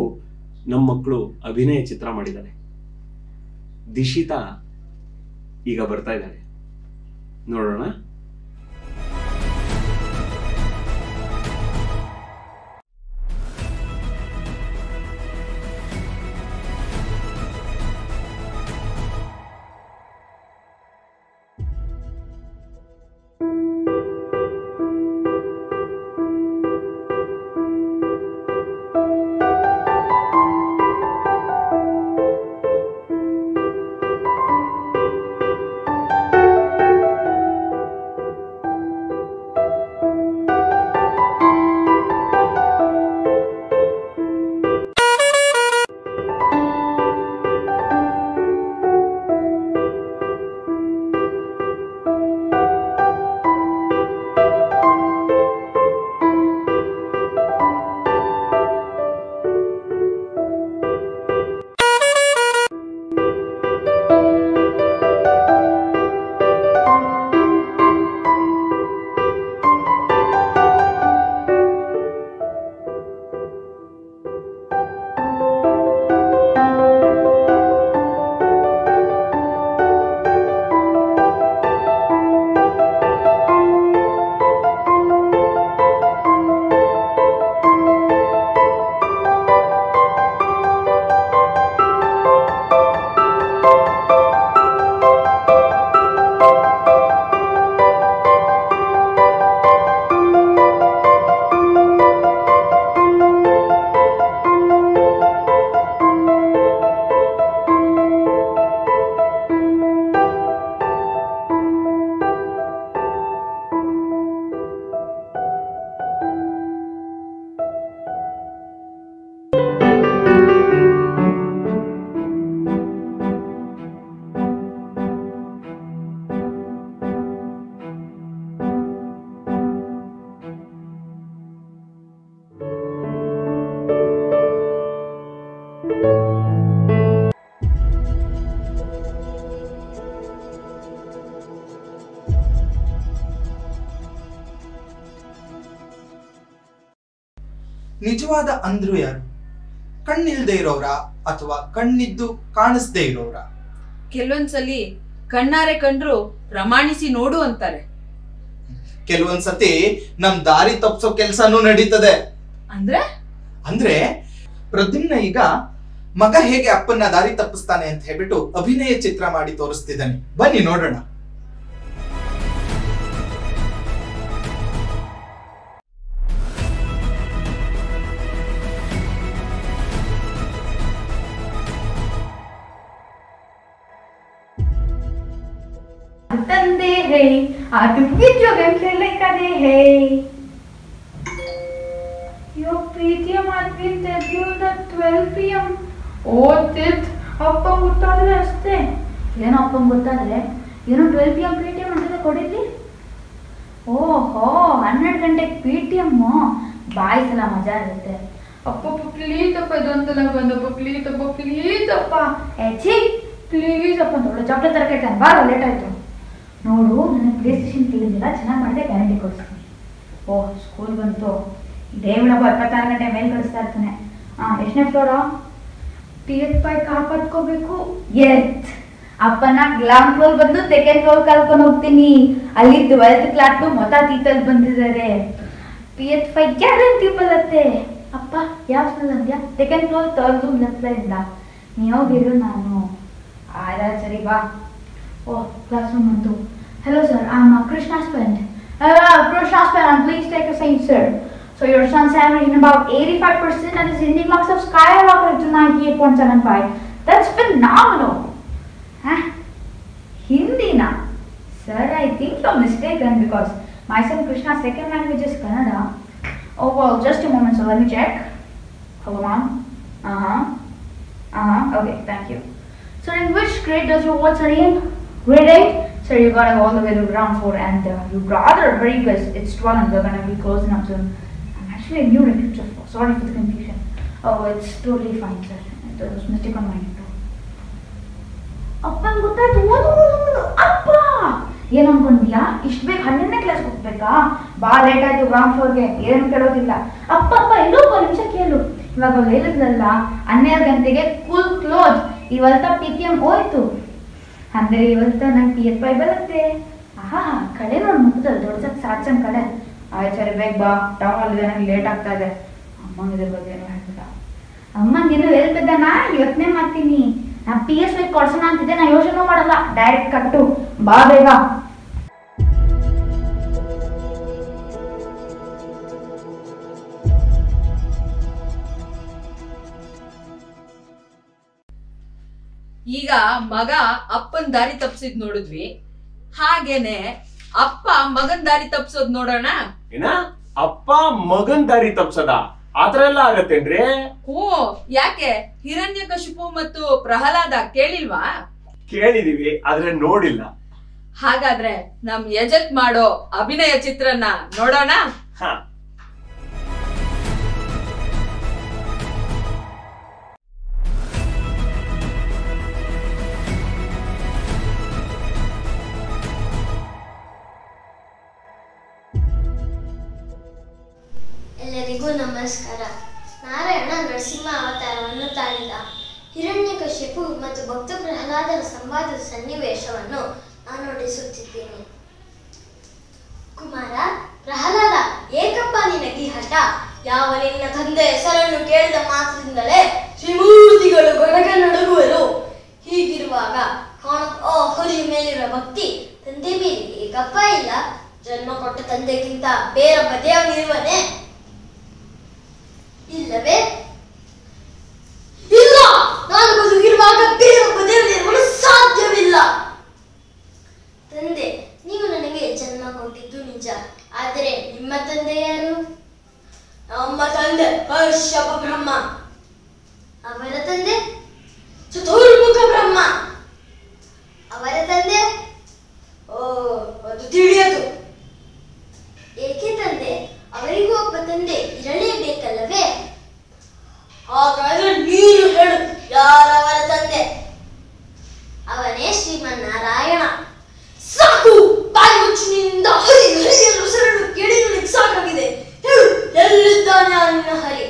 ನಮ್ಮ ಮಕ್ಕಳು ಅಭಿನಯ ಚಿತ್ರ ಮಾಡಿದ್ದಾರೆ. ದಿಶಿತಾ ಈಗ ಬರ್ತಾ ಇದ್ದಾರೆ, ನೋಡೋಣ. ನಿಜವಾದ ಅಂದ್ರು ಯಾರು? ಕಣ್ಣಿಲ್ದೇ ಇರೋರ ಅಥವಾ ಕಣ್ಣಿದ್ದು ಕಾಣಿಸ್ದೇ ಇರೋರ? ಕೆಲವೊಂದ್ಸಲಿ ಕಣ್ಣಾರೆ ಕಂಡ್ರು ಪ್ರಮಾಣಿಸಿ ನೋಡು ಅಂತಾರೆ. ಕೆಲವೊಂದ್ಸತಿ ನಮ್ ದಾರಿ ತಪ್ಪಿಸೋ ಕೆಲ್ಸನೂ ನಡೀತದೆ. ಅಂದ್ರೆ ಪ್ರದ್ಯುಮ್ನ ಈಗ ಮಗ ಹೇಗೆ ಅಪ್ಪನ್ನ ದಾರಿ ತಪ್ಪಿಸ್ತಾನೆ ಅಂತ ಹೇಳ್ಬಿಟ್ಟು ಅಭಿನಯ ಚಿತ್ರ ಮಾಡಿ ತೋರಿಸ್ತಿದ್ದಾನೆ. ಬನ್ನಿ ನೋಡೋಣ. ತಂದೆ ಹೇ ಅದು ಜೋಗಂ खेलने है यो PTM admin scheduled at 12 PM. ಓದಿತ್ ಅಪ್ಪ ಗೊತ್ತಾದ್ರೆ ಅಷ್ಟೇ. ಏನೋ ಅಪ್ಪ ಗೊತ್ತಾದ್ರೆ ಏನೋ 12 PM PTM ಅಂತ ಕೊಡಿದ್ರಿ. ಓಹೋ 12 ಗಂಟೆಗೆ PTM ಬಾಯ್ ಸಲ ಮಜಾ ಇರುತ್ತೆ. ಅಪ್ಪ ಪ್ಲೀಸ್ ಅಪ್ಪ ಇದೊಂದಲ್ಲ ಬಂದಪ್ಪ ಪ್ಲೀಸ್ ಅಪ್ಪ ಏಚಿ ಪ್ಲೀಸ್ ಅಪ್ಪ ದೊಡ್ಡ ಚಾಕ್ಲೇಟ್ ತರಕೈತೆ ಬಾರ ಲೇಟ್ ಆಯ್ತು. ನೋಡು ನನಗೆ ಪ್ಲೇ ಸ್ಟೇಷನ್ ಕೇಳಿದಿಲ್ಲ, ಚೆನ್ನಾಗಿ ಮಾಡಿದೆ, ಗ್ಯಾರಂಟಿ ಕೊಡಿಸ್ತೀನಿ. ಓಹ್ ಸ್ಕೂಲ್ ಬಂತು, ಇದೇ ಬಿಡಪ್ಪ 24 ಗಂಟೆ ಮೇಲೆ ಕಳಿಸ್ತಾ ಇರ್ತಾನೆ. ಎಷ್ಟನೇ ಫ್ಲೋರಾ? TF5 ಕಾಪಾಡ್ಕೋಬೇಕು. ಎತ್ ಅಪ್ಪನ ಗ್ರೌಂಡ್ ಫ್ಲೋರ್ ಬಂದು ಸೆಕೆಂಡ್ ಫ್ಲೋರ್ ಕರ್ಕೊಂಡು ಹೋಗ್ತೀನಿ. ಅಲ್ಲಿ 12th ಕ್ಲಾಸ್ ಮೊತ್ತ ತೀತಲ್ಲಿ ಬಂದಿದ್ದಾರೆ. TF5 ಗ್ಯಾರಂಟಿ ಬರುತ್ತೆ. ಅಪ್ಪ ಯಾವ ಫ್ಲೋರ್ ಅಂದ್ಯಾ? Second floor, third room, left side ಇಂದ. ನೀವಿರು ನಾನು ಸರಿ ಬಾ. Oh, classroom 1. Hello sir, I'm Krishna's friend. Krishna's friend, please take a seat sir. So your son's averaging about 85% and his Hindi marks have skyrocketed to 98.75. That's phenomenal. Huh? Hindi na? Sir, I think you're mistaken because my son Krishna's second language is Kannada. Oh well, just a moment, so let me check. Hold on. Okay, thank you. So in which grade does your ward study in? Grade 8? Sir, you gotta go all the way to ground 4 and you rather hurry because it's 12 and we're gonna be closing up soon. I'm actually a new recruiter. Sorry for the confusion. Oh, it's totally fine, sir. It was a mistake on my end too. ಅಪ್ಪನ್ ಗೊತ್ತಾಯ್ತು. ಅಪ್ಪ ಏನು ಅನ್ಕೊಂಡ್ಯಾ? ಇಷ್ಟು ಬೇಗ 12ನೇ ಕ್ಲಾಸ್ಗೆ ಹೋಗ್ಬೇಕಾ? ಬಾ late ಆಯ್ತು ಗ್ರೌಂಡ್ ಫ್ಲೋರ್ಗೆ. ಏನು ಕೇಳೋದಿಲ್ಲ. ಅಪ್ಪ ಎಲ್ಲೋ 1 ನಿಮಿಷ ಕೇಳು. ಇವಾಗ ಅವ್ರು ಹೇಳಿದ್ರಲ್ಲ 12 ಗಂಟೆಗೆ ಸ್ಕೂಲ್ ಕ್ಲೋಸ್. ಇವತ್ತ PTM ಹೋಯ್ತು ಅಂದ್ರೆ ಇವತ್ತ ನಂಗೆ TF5 ಬರುತ್ತೆ. ಕಡೆ ನೋಡಿ ಮುಗ್ದಲ್ಲ ದೊಡ್ಡ ಸಾಡ್ಸಂಗ್ ಕಡೆ. ಆಯ್ತು ಸರಿ ಬೇಗ ಬಾ, ಟವಲ್ ನನಗೆ ಲೇಟ್ ಆಗ್ತಾ ಇದೆ. ಅಮ್ಮಂಗೆ ಇದ್ರ ಬಗ್ಗೆ ಏನೋ ಹೇಳ್ಬಿಟ್ಟ. ಅಮ್ಮಂಗೆ ಏನೋ ಹೇಳ್ತಿದ್ದ, ನಾ ಯೋಚನೆ ಮಾಡ್ತೀನಿ. ನಾ PS5 ಕೊಡ್ಸೋಣ ಅಂತಿದ್ದೆ, ನಾ ಯೋಚನೆ ಮಾಡಲ್ಲ, ಡೈರೆಕ್ಟ್ ಕಟ್ಟು ಬಾ ಬೇಗ. ಈಗ ಮಗ ಅಪ್ಪನ್ ದಾರಿ ತಪ್ಸಿದ್ ನೋಡಿದ್ವಿ, ಹಾಗೇನೆ ಅಪ್ಪ ಮಗನ್ ದಾರಿ ತಪ್ಸೋದ್ ನೋಡೋಣ. ಏನ ಅಪ್ಪ ಮಗನ್ ದಾರಿ ತಪ್ಸದ? ಆತರ ಎಲ್ಲ ಆಗತ್ತೇನ್ರಿ? ಓ ಯಾಕೆ? ಹಿರಣ್ಯಕಶಿಪು ಮತ್ತು ಪ್ರಹ್ಲಾದ ಕೇಳಿಲ್ವಾ? ಕೇಳಿದೀವಿ, ಆದ್ರೆ ನೋಡಿಲ್ಲ. ಹಾಗಾದ್ರೆ ನಮ್ ಯಜತ್ ಮಾಡೋ ಅಭಿನಯ ಚಿತ್ರನ ನೋಡೋಣ. ಎಲ್ಲರಿಗೂ ನಮಸ್ಕಾರ. ನಾರಾಯಣ ನರಸಿಂಹ ಅವತಾರವನ್ನು ತಾಳಿದ ಹಿರಣ್ಯಕಶಿಪು ಮತ್ತು ಭಕ್ತ ಪ್ರಹ್ಲಾದರ ಸಂವಾದದ ಸನ್ನಿವೇಶವನ್ನು ನಾನು ನುಡಿಸುತ್ತಿದ್ದೇನೆ. ಕುಮಾರ ಪ್ರಹ್ಲಾದ, ಏಕಪ್ಪ ನಿನಗೆ ಹಠ? ಯಾವ ನಿನ್ನ ತಂದೆ ಹೆಸರನ್ನು ಕೇಳಿದ ಮಾತ್ರದಿಂದಲೇ ತ್ರಿಮೂರ್ತಿಗಳು ಗಣಗ ನಡುಗುವರು. ಹೀಗಿರುವಾಗ ಆ ಹುಲಿ ಮೇಲಿರುವ ಭಕ್ತಿ ತಂದೆ ಮೇಲೆ ಏಕಪ್ಪ ಇಲ್ಲ. ಜನ್ಮ ಕೊಟ್ಟ ತಂದೆಗಿಂತ ಬೇರೊಬ್ಬ ದೇವನಿರುವನೇ? ಇಲ್ಲವೇ? ಇಲ್ಲ, ನಾನು ಬದುಕಿರುವಾಗ ಬೇರೊಬ್ಬ ದೇವನಿರುವನು ಸಾಧ್ಯವಿಲ್ಲ. ತಂದೆ, ನೀವು ನನಗೆ ಜನ್ಮ ಕೊಟ್ಟಿದ್ದು ನಿಜ, ಆದರೆ ನಿಮ್ಮ ತಂದೆ ಯಾರು? ನಮ್ಮ ತಂದೆ ಕಶ್ಯಪ ಬ್ರಹ್ಮ. ಅವರ ತಂದೆ ಚತುರ್ಮುಖ ಬ್ರಹ್ಮ. ಅವರ ತಂದೆ ಅದು ತಿಳಿಯದು. ಏಕೆ ತಂದೆ? ಅವರಿಗೂ ಒಬ್ಬ ತಂದೆ ಇರಲೇಬೇಕಲ್ಲವೇ? ಹಾಗಾದ್ರೆ ನೀನು ಹೇಳು, ಯಾರವರ ತಂದೆ? ಅವನೇ ಶ್ರೀಮನ್ನಾರಾಯಣ. ಸಾಕು, ಬಾಯಿ ಮುಚ್ಚಿನಿಂದ ಹರಿ ಹರಿಯಲು ಸರಳು ಕೇಳಿ ನನಗೆ ಸಾಕಾಗಿದೆ. ಹೇಳು, ಎಲ್ಲಿದ್ದಾನೆ ಆ ನಿನ್ನ ಹರಿ?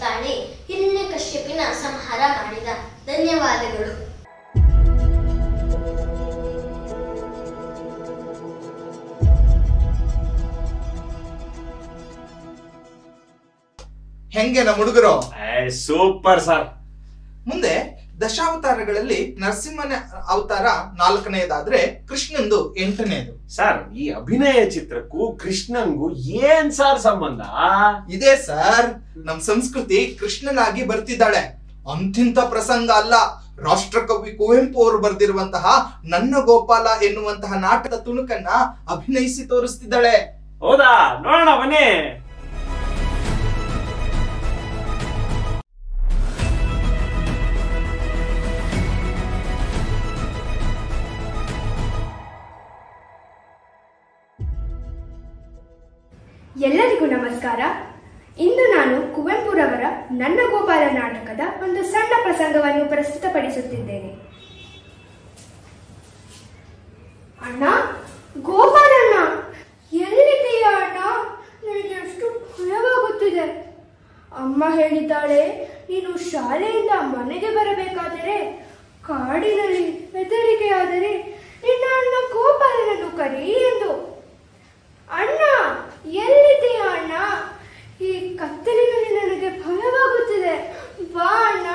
ತಾಳಿ ಹಿರಣ್ಯಕಶ್ಯಪಿನ ಸಂಹಾರ ಮಾಡಿದ. ಧನ್ಯವಾದಗಳು. ಹೆಂಗೆ ನಮ್ಮ ಹುಡುಗರು? Super sir. ಮುಂದೆ ದಶಾವತಾರಗಳಲ್ಲಿ ನರಸಿಂಹನ ಅವತಾರ 4ನೇದಾದ್ರೆ ಕೃಷ್ಣಂದು 8ನೇದು. ಸರ್, ಈ ಅಭಿನಯ ಚಿತ್ರಕ್ಕೂ ಕೃಷ್ಣನ್ಗೂ ಏನ್ ಸರ್ ಸಂಬಂಧ? ಇದೆ ಸರ್, ನಮ್ ಸಂಸ್ಕೃತಿ ಕೃಷ್ಣನಾಗಿ ಬರ್ತಿದ್ದಾಳೆ. ಅಂತಿಂತ ಪ್ರಸಂಗ ಅಲ್ಲ. ರಾಷ್ಟ್ರಕವಿ ಕುವೆಂಪು ಅವರು ಬರೆದಿರುವಂತಹ ನನ್ನ ಗೋಪಾಲ ಎನ್ನುವಂತಹ ನಾಟಕದ ತುಣುಕನ್ನ ಅಭಿನಯಿಸಿ ತೋರಿಸ್ತಿದ್ದಾಳೆ. ಹೌದಾ? ನೋಡೋಣ ಬನ್ನಿ. ಎಲ್ಲರಿಗೂ ನಮಸ್ಕಾರ. ಇಂದು ನಾನು ಕುವೆಂಪುರವರ ನನ್ನ ಗೋಪಾಲ ನಾಟಕದ ಒಂದು ಸಣ್ಣ ಪ್ರಸಂಗವನ್ನು ಪ್ರಸ್ತುತಪಡಿಸುತ್ತಿದ್ದೇನೆ. ಅಣ್ಣ, ಗೋಪಾಲಣ್ಣ ಎಲ್ಲಿದೆಯಾ ಅಣ್ಣ? ನನಗೆ ಅಷ್ಟು ಭಯವಾಗುತ್ತಿದೆ. ಅಮ್ಮ ಹೇಳಿದ್ದಾಳೆ, ನೀನು ಶಾಲೆಯಿಂದ ಮನೆಗೆ ಬರಬೇಕಾದರೆ ಕಾಡಿನಲ್ಲಿ ಹೆದರಿಕೆಯಾದರೆ ನಿನ್ನ ಅಣ್ಣ ಗೋಪಾಲನನ್ನು ಕರಿ ಎಂದು. ಅಣ್ಣ, ಎಲ್ಲಿದೆಯಾ ಅಣ್ಣ? ಈ ಕತ್ತಲಿನಲ್ಲಿ ನನಗೆ ಭಯವಾಗುತ್ತಿದೆ. ಬಾ ಅಣ್ಣ.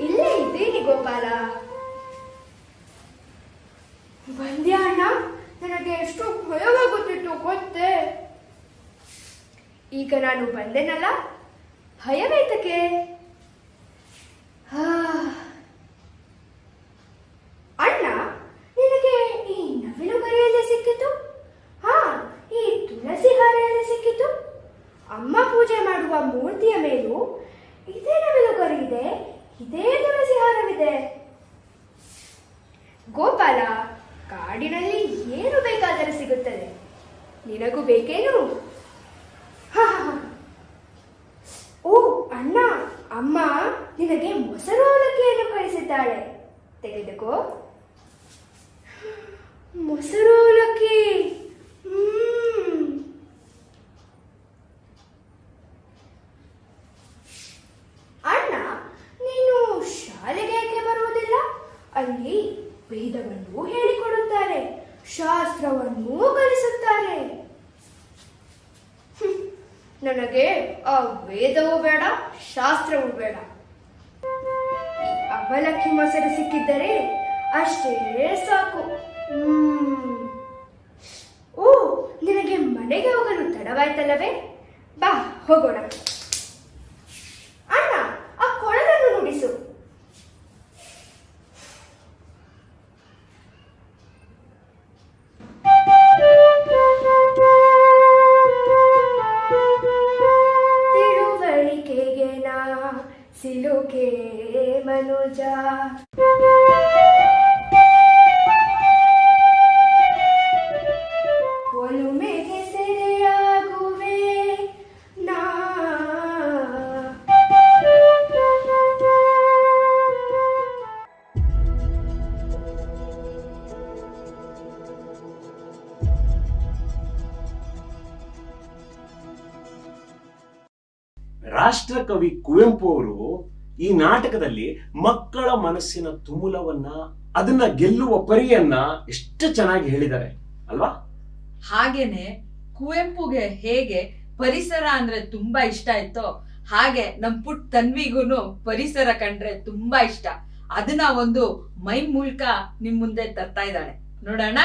ಇಲ್ಲೇ ಇದ್ದೀನಿ ಗೋಪಾಲ. ಬಂದ್ಯಾ ಅಣ್ಣ? ನನಗೆ ಎಷ್ಟು ಭಯವಾಗುತ್ತಿತ್ತು ಗೊತ್ತೇ. ಈಗ ನಾನು ಬಂದೆನಲ್ಲ, ಭಯವೇತಕ್ಕೆ? ಅಣ್ಣ, ನಿನಗೆ ಈ ನವಿಲುಗರಿಯಲ್ಲಿ ಸಿಕ್ಕಿತು? ಈ ತುಳಸಿ ಹಾರೆಯಲ್ಲಿ ಸಿಕ್ಕಿತು? ಅಮ್ಮ ಪೂಜೆ ಮಾಡುವ ಮೂರ್ತಿಯ ಮೇಲೂ ಇದೇ ನವಿಲುಗರಿ ಇದೆ, ಇದೇ ತುಳಸಿ ಹಾರವಿದೆ. ಗೋಪಾಲ, ಕಾಡಿನಲ್ಲಿ ಏನು ಬೇಕಾದರೂ ಸಿಗುತ್ತದೆ. ನಿನಗೂ ಬೇಕೇನು? ಓ ಅಣ್ಣ, ಅಮ್ಮ ನಿನಗೆ ಮೊಸರು ಅವಲಕ್ಕಿಯನ್ನು ಕಳಿಸಿದ್ದಾಳೆ. ತೆಗೆದುಕೋ. ಮೊಸರು ಅವಲಕ್ಕಿ. ಅಣ್ಣ, ನೀನು ಶಾಲೆಗೆ ಯಾಕೆ ಬರುವುದಿಲ್ಲ? ಅಲ್ಲಿ ವೇದವನ್ನು ಹೇಳಿಕೊಡುತ್ತಾರೆ, ಶಾಸ್ತ್ರವನ್ನೂ ಕಲಿಸುತ್ತಾರೆ. ನನಗೆ ಆ ವೇದವೂ ಬೇಡ, ಶಾಸ್ತ್ರವೂ ಬೇಡ. ಈ ಅವಲಕ್ಕಿ ಮೊಸರು ಸಿಕ್ಕಿದ್ದರೆ ಅಷ್ಟೇ ಸಾಕು. ಓ, ನಿನಗೆ ಮನೆಗೆ ಹೋಗಲು ತಡವಾಯ್ತಲ್ಲವೇ? ಬಾ ಹೋಗೋಣ. ಅಣ್ಣ, ಆ ಕೊಳಲನ್ನು ನುಡಿಸು. ತಿಳುವಳಿಕೆಗೆ ನಾ ಸಿಲುಕೆ ಮನುಜ, ಒಲುಮೆಗೆ ಸೆರೆಯಾಗುವೆ ನಾ. ರಾಷ್ಟ್ರಕವಿ ಕುವೆಂಪು ಅವರು ಈ ನಾಟಕದಲ್ಲಿ ಮಕ್ಕಳ ಮನಸ್ಸಿನ ತುಮುಲವನ್ನ, ಅದನ್ನ ಗೆಲ್ಲುವ ಪರಿಯನ್ನ ಎಷ್ಟು ಚೆನ್ನಾಗಿ ಹೇಳಿದ್ದಾರೆ ಅಲ್ವಾ? ಹಾಗೇನೆ ಕುವೆಂಪುಗೆ ಹೇಗೆ ಪರಿಸರ ಅಂದ್ರೆ ತುಂಬಾ ಇಷ್ಟ ಆಯ್ತೋ, ಹಾಗೆ ನಮ್ ಪುಟ್ ತನ್ವಿಗೂನು ಪರಿಸರ ಕಂಡ್ರೆ ತುಂಬಾ ಇಷ್ಟ. ಅದನ್ನ ಒಂದು ಮೈ ಮೂಲಕ ನಿಮ್ ಮುಂದೆ ತರ್ತಾ ಇದ್ದಾಳೆ, ನೋಡೋಣ.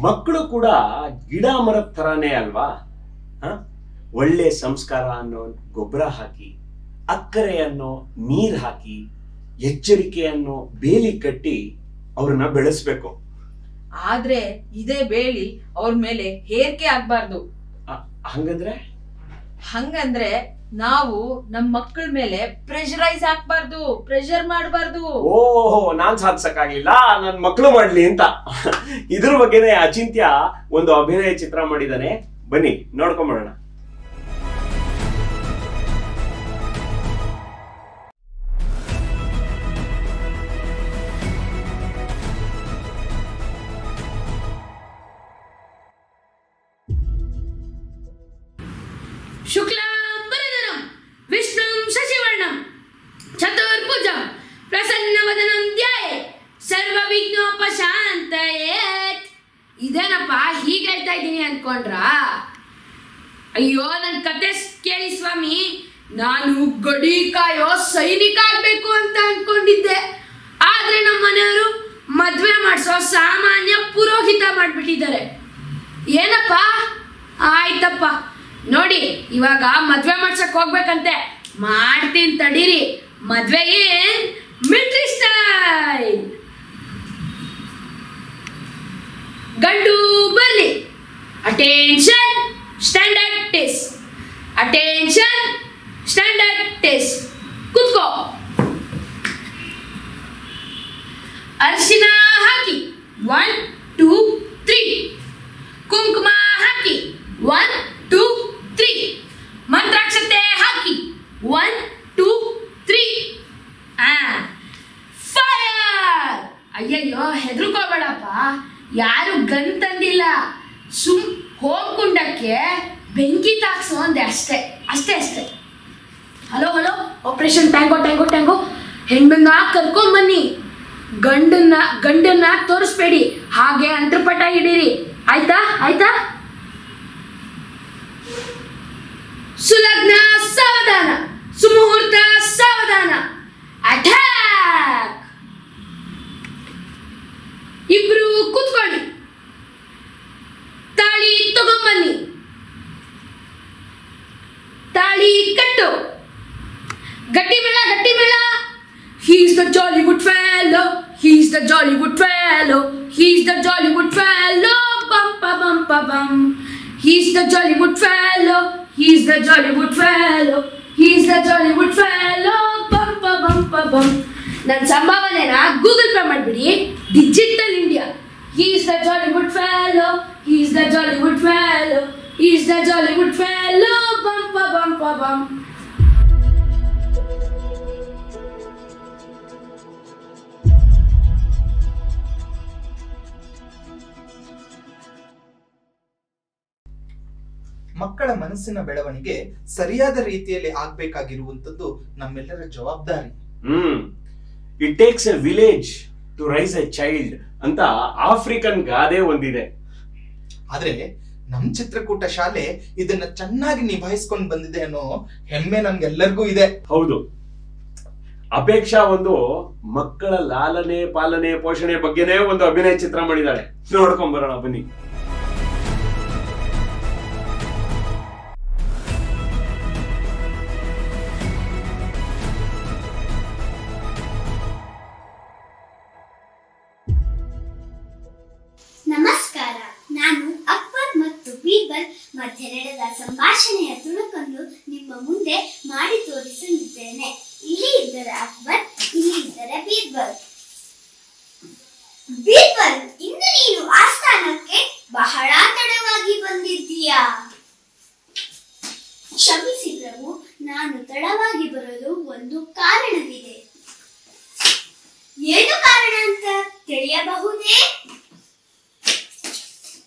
ಮಕ್ಕಳು ಕೂಡ ಗಿಡ ಮರದ ತರಾನೇ ಅಲ್ವಾ? ಒಳ್ಳೆ ಸಂಸ್ಕಾರ ಅನ್ನೋ ಗೊಬ್ಬರ ಹಾಕಿ, ಅಕ್ಕರೆ ಅನ್ನೋ ನೀರ್ ಹಾಕಿ, ಎಚ್ಚರಿಕೆ ಅನ್ನೋ ಬೇಲಿ ಕಟ್ಟಿ ಅವ್ರನ್ನ ಬೆಳೆಸ್ಬೇಕು. ಆದ್ರೆ ಇದೇ ಬೇಲಿ ಅವ್ರ ಮೇಲೆ ಹೇರಿಕೆ ಆಗ್ಬಾರ್ದು. ಹಂಗಂದ್ರೆ ನಾವು ನಮ್ ಮಕ್ಕಳ ಮೇಲೆ ಪ್ರೆಷರೈಸ್ ಹಾಕ್ಬಾರ್ದು, ಪ್ರೆಷರ್ ಮಾಡಬಾರ್ದು. ಓಹೋ, ನಾನ್ ಸಾಧಿಸಕ್ಕಾಗ್ಲಿಲ್ಲ, ನನ್ ಮಕ್ಕಳು ಮಾಡ್ಲಿ ಅಂತ. ಇದ್ರ ಬಗ್ಗೆನೆ ಅಚಿಂತ್ಯ ಒಂದು ಅಭಿನಯ ಚಿತ್ರ ಮಾಡಿದಾನೆ, ಬನ್ನಿ ನೋಡ್ಕೊಂಬರೋಣ. ಶುಕ್ಲಾಂಬರಧರಂ ವಿಷ್ಣುಂ ಶಶಿವರ್ಣಂ ಚತುರ್ಭುಜಂ ಪ್ರಸನ್ನವದನಂ ಧ್ಯಾಯೇತ್ ಸರ್ವವಿಘ್ನೋಪಶಾಂತಯೇ. ಇದೇನಪ್ಪ ಹೀಗೆ ಹೇಳ್ತಾ ಇದ್ದೀನಿ ಅನ್ಕೊಂಡ್ರಾ? ಅಯ್ಯೋ, ನನ್ನ ಕತೆ ಕೇಳಿ ಸ್ವಾಮಿ, ನಾನು ಗಡಿ ಕಾಯೋ ಸೈನಿಕ ಆಗ್ಬೇಕು ಅಂತ ಅನ್ಕೊಂಡಿದ್ದೆ. ಆದ್ರೆ ನಮ್ಮ ಮನೆಯವರು ಮದ್ವೆ ಮಾಡಿಸೋ ಸಾಮಾನ್ಯ ಪುರೋಹಿತ ಮಾಡ್ಬಿಟ್ಟಿದ್ದಾರೆ. ಏನಪ್ಪ, ಆಯ್ತಪ್ಪ ನೋಡಿ, ಇವಾಗ ಮದ್ವೆ ಮಾಡ್ಸಕ್ ಹೋಗ್ಬೇಕಂತೆ. ಮಾಡ್ತೀನಿ ತಡೀರಿ. ಮದ್ವೆ ಏನ್ ಮಿಲಿಟರಿ ಸ್ಟೈಲ್. ಗಂಡು ಬರ್ಲಿ. Attention, standard test. Attention, standard test. ಕೂತ್ಕೋ. ಅರಿಶಿನ ಹಾಕಿ 1 2 3. ಕುಂಕುಮ ಹಾಕಿ 1 2 3. ಮಂತ್ರಾಕ್ಷತೆ ಹಾಕಿ 1 2 3. ಫೈರ್. ಅಯ್ಯಯ್ಯೋ, ಹೆದರ್ಕೋಬೇಡಪ್ಪ, ಯಾರು ಗನ್ ತಂದಿಲ್ಲ. ಸುಮ್ ಹೋಗ್ಕೊಂಡಕ್ಕೆ ಬೆಂಕಿ ತಾಕ್ಸು ಅಂದೆ ಅಷ್ಟೇ ಅಷ್ಟೇ ಅಷ್ಟೇ. Hello hello, operation tango tango tango. ಹೆಣ್ಣನ್ನ ಕರ್ಕೊಂಬನ್ನಿ, ಗಂಡನ್ನ ತೋರಿಸ್ಬೇಡಿ, ಹಾಗೆ ಅಂತರ್ಪಟ ಹಿಡೀರಿ. ಆಯ್ತಾ ಆಯ್ತಾ? ಸುಲಗ್ನ ಸಾವಧಾನ, ಸುಮುಹೂರ್ತ ಸಾವಧಾನ. ಅಟ್ಯಾಕ್. ಇಬ್ರು ಕೂತ್ಕೊಳ್ಳಿ. ತಾಳಿ ತಗೊಂಬನ್ನಿ. ತಾಳಿ ಕಟ್ಟು. ಗಟ್ಟಿ ಮೇಳ ಗಟ್ಟಿ ಮೇಳ. He's the Jollywood fellow. He's the Jollywood fellow. He's the Jollywood fellow. Bum ba bum ba bum. He's the Jollywood fellow. He's the Jollywood fellow. He's the Jollywood fellow. Bum ba bum ba bum. ನನ್ನ ಸಂಭಾವನೆನ Google pay ಮಾಡಿಬಿಡಿ. Digital India. He's the Jollywood fellow. He's the Jollywood fellow. He's the Jollywood fellow. Bum ba bum ba bum. ಮಕ್ಕಳ ಮನಸ್ಸಿನ ಬೆಳವಣಿಗೆ ಸರಿಯಾದ ರೀತಿಯಲ್ಲಿ ಆಗ್ಬೇಕಾಗಿರುವಂತದ್ದು ನಮ್ಮೆಲ್ಲರ ಜವಾಬ್ದಾರಿ. It takes a village to raise a child ಅಂತ ಆಫ್ರಿಕನ್ ಗಾದೆ ಒಂದಿದೆ. ಆದ್ರೆ ನಮ್ ಚಿತ್ರಕೂಟ ಶಾಲೆ ಇದನ್ನ ಚೆನ್ನಾಗಿ ನಿಭಾಯಿಸ್ಕೊಂಡು ಬಂದಿದೆ ಅನ್ನೋ ಹೆಮ್ಮೆ ನಮ್ಗೆಲ್ಲರಿಗೂ ಇದೆ. ಹೌದು, ಅಪೇಕ್ಷಾ ಒಂದು ಮಕ್ಕಳ ಲಾಲನೆ ಪಾಲನೆ ಪೋಷಣೆ ಬಗ್ಗೆನೇ ಒಂದು ಅಭಿನಯ ಚಿತ್ರ ಮಾಡಿದಾಳೆ. ನೋಡ್ಕೊಂಡ್ ಬರೋಣ ಬನ್ನಿ. ಮಧ್ಯೆ ನಡೆದ ಸಂಭಾಷಣೆಯ ತುಣುಕನ್ನು ನಿಮ್ಮ ಮುಂದೆ ಮಾಡಿ ತೋರಿಸಲಿದ್ದೇನೆ. ಇಲ್ಲಿ ಇದ್ದರೆ ಅಕ್ಬರ್, ಇಲ್ಲಿ ಇದ್ದರೆ ಬೀರ್ಬಲ್. ಬೀರ್ಬಲ್, ಇಂದು ನೀನು ಆಸ್ಥಾನಕ್ಕೆ ಬಹಳ ತಡವಾಗಿ ಬಂದಿದ್ದೀಯಾ? ಕ್ಷಮಿಸಿ ಪ್ರಭು, ನಾನು ತಡವಾಗಿ ಬರಲು ಒಂದು ಕಾರಣವಿದೆ. ಏನು ಕಾರಣ ಅಂತ ತಿಳಿಯಬಹುದೇ?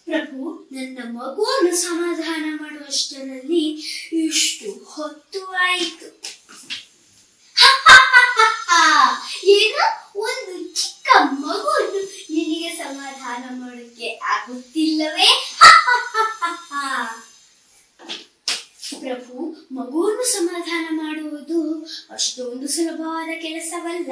ಪ್ರಭು, ನನ್ನ ಮಗುವನ್ನು ಸಮಾಧಾನ ಮಾಡುವಷ್ಟರಲ್ಲಿ ಇಷ್ಟು ಹೊತ್ತು ಆಯಿತು. ಏನು, ಒಂದು ಚಿಕ್ಕ ಮಗುವನ್ನು ನಿನಗೆ ಸಮಾಧಾನ ಮಾಡೋಕ್ಕೆ ಆಗುತ್ತಿಲ್ಲವೇ? ಪ್ರಭು, ಮಗುವನ್ನು ಸಮಾಧಾನ ಮಾಡುವುದು ಅಷ್ಟೊಂದು ಸುಲಭವಾದ ಕೆಲಸವಲ್ಲ.